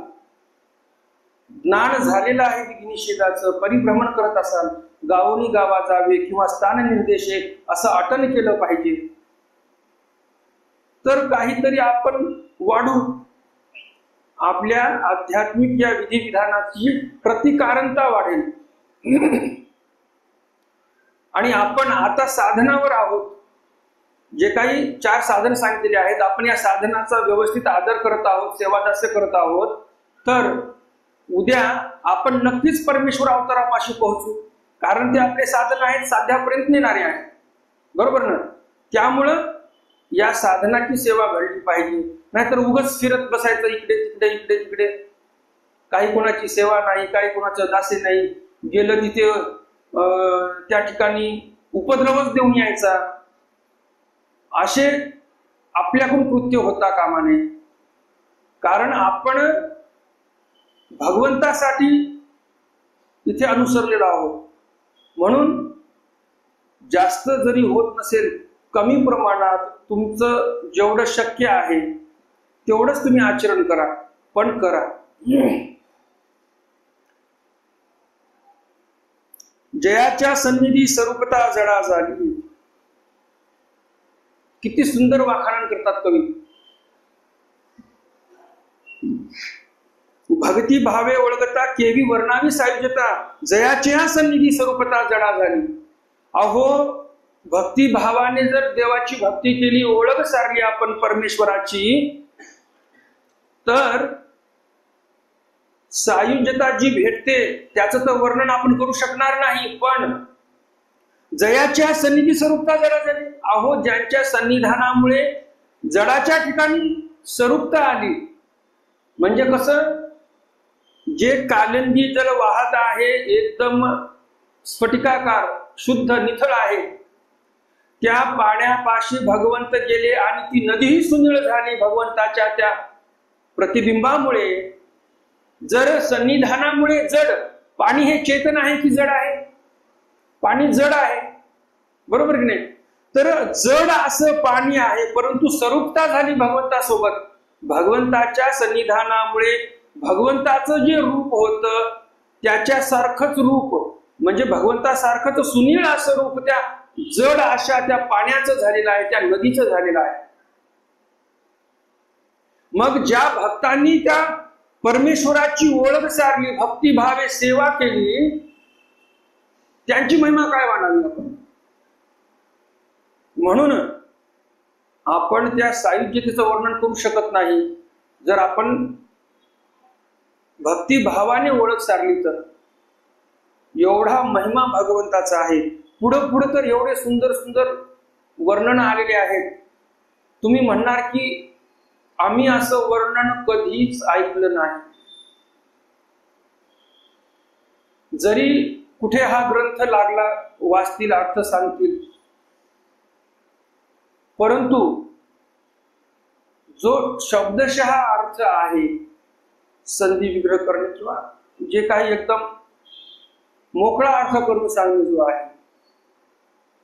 ज्ञान झालेलं आहे विधिनिषेधाचं, परिभ्रमण करत असाल, गावोनी गावा जावे किंवा स्थान निर्देशे असं अटन केलं पाहिजे. तर काहीतरी आपण वाढू, आपल्या आध्यात्मिक या विधिविधानाची प्रतिकारंता वाढेल. आणि आपण आता साधनावर आहोत. जे काही 4 साधन सांगितलेले आहेत, आपण या साधनाचा व्यवस्थित आदर करत आहोत, सेवादास्य करत आहोत, तर उद्या आपण नक्कीच परमेश्वर अवतारापाशी पोहोचू. कारण ते आपले साधन आहेत, साध्यापर्यंत नेणारे आहेत. बरोबर ना? त्यामुळं या साधनाची सेवा घडली पाहिजे. नाहीतर उगाच फिरत बसायचं इकडे तिकडे इकडे तिकडे, काही कोणाची सेवा नाही, काही कोणाचं दासे नाही. गेलं तिथे त्या ठिकाणी उपद्रवच देऊन यायचा. असे आपल्याकडून कृत्य होता कामा नये. कारण आपण भगवंतासाठी तिथे अनुसरलेलो आहोत. म्हणून जास्त जरी होत नसेल, कमी प्रमाणात तुमचं जेवढं शक्य आहे तेवढंच तुम्ही आचरण करा, पण करा. जयाच्या सन्निधी स्वरूपता जडा झाली. किती सुंदर वाखाणन करतात कवी. भक्ती भावे ओळखता केवी वर्णावी सायुज्यता, जयाच्या सन्निधी स्वरूपता जडा झाली. अहो, भक्तिभावाने जर देवाची भक्ती केली, ओळख सारली आपण परमेश्वराची, तर सायुज्यता जी भेटते त्याचं तर वर्णन आपण करू शकणार नाही. पण जयाच्या सन्निधी स्वरूपता जडा झाली. अहो, ज्यांच्या सन्निधानामुळे जडाच्या ठिकाणी सरूपता आली. म्हणजे कसं, जे कालिंदी जल वाहत आहे, एकदम स्फटिकाकार शुद्ध निथळ आहे, त्या पाण्यापाशी भगवंत गेले आणि ती नदीही सुनीळ झाली भगवंताच्या त्या प्रतिबिंबामुळे. जर सन्निधानामुळे जड, पाणी हे चेतन आहे की जड आहे? पाणी जड आहे, बरोबर की नाही? तर जड असं पाणी आहे, परंतु स्वरूपता झाली भगवंतासोबत. भगवंताच्या सन्निधानामुळे भगवंताचं जे रूप होतं त्याच्यासारखंच रूप, म्हणजे भगवंतासारखंच सुनीळ असं रूप त्या जड अशा त्या पाण्याचं झालेलं आहे, त्या नदीचं झालेलं आहे. मग ज्या भक्तांनी त्या परमेश्वराची ओळख सारली, भक्तिभावे सेवा केली, त्यांची महिमा काय मानावी आपण? म्हणून आपण त्या सायुज्यतेचं वर्णन करू शकत नाही. जर आपण भक्तिभावाने ओळख सारली तर एवढा महिमा भगवंताचा आहे. पुढं पुढं तर एवढे सुंदर सुंदर वर्णन आलेले आहेत. तुम्ही म्हणणार की आम्ही असं वर्णन कधीच ऐकलं नाही. जरी कुठे हा ग्रंथ लागला, वाचतील, अर्थ सांगतील, परंतु जो शब्दशः अर्थ आहे, संधी विग्रह करणे किंवा जे काही एकदम मोकळा अर्थ करून सांगणे जो आहे,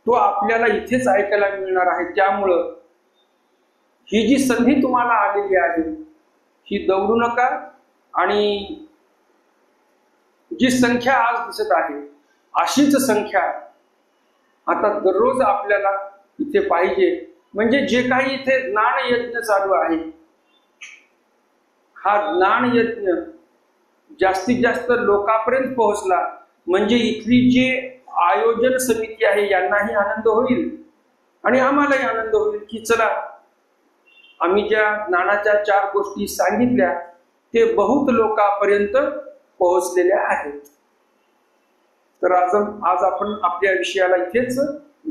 तो आपल्याला इथेच ऐकायला मिळणार आहे. त्यामुळं ही जी संधी तुम्हाला आलेली आहे, ही दौडू नका. आणि जी संख्या आज दिसत आहे, अशीच संख्या आता दररोज आपल्याला इथे पाहिजे. म्हणजे जे काही इथे ज्ञान यज्ञ चालू आहे, हा ज्ञान यज्ञ जास्तीत जास्त लोकांपर्यंत पोहोचला म्हणजे इथली जी आयोजन समिती आहे यांनाही आनंद होईल आणि आम्हालाही आनंद होईल की चला, आम्ही ज्या ज्ञानाच्या 4 गोष्टी सांगितल्या ते बहुत लोकांपर्यंत पोहोचलेल्या आहेत. तर आज आपण आपल्या विषयाला इथेच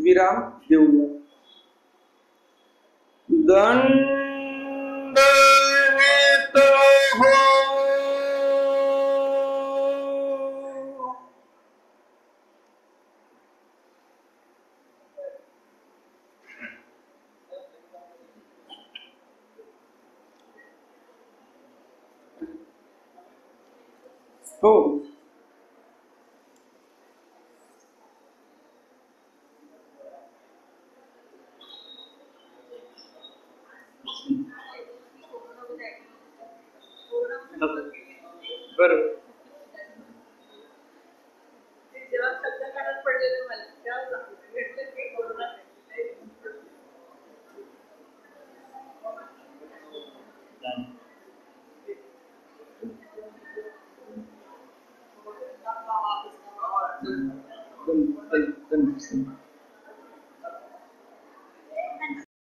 विराम देऊया. दंडवत हो. बरोबर. जेव्हा शब्द कानात पडलेले मला तेव्हा भेटलं की कोरोना धन्यवाद.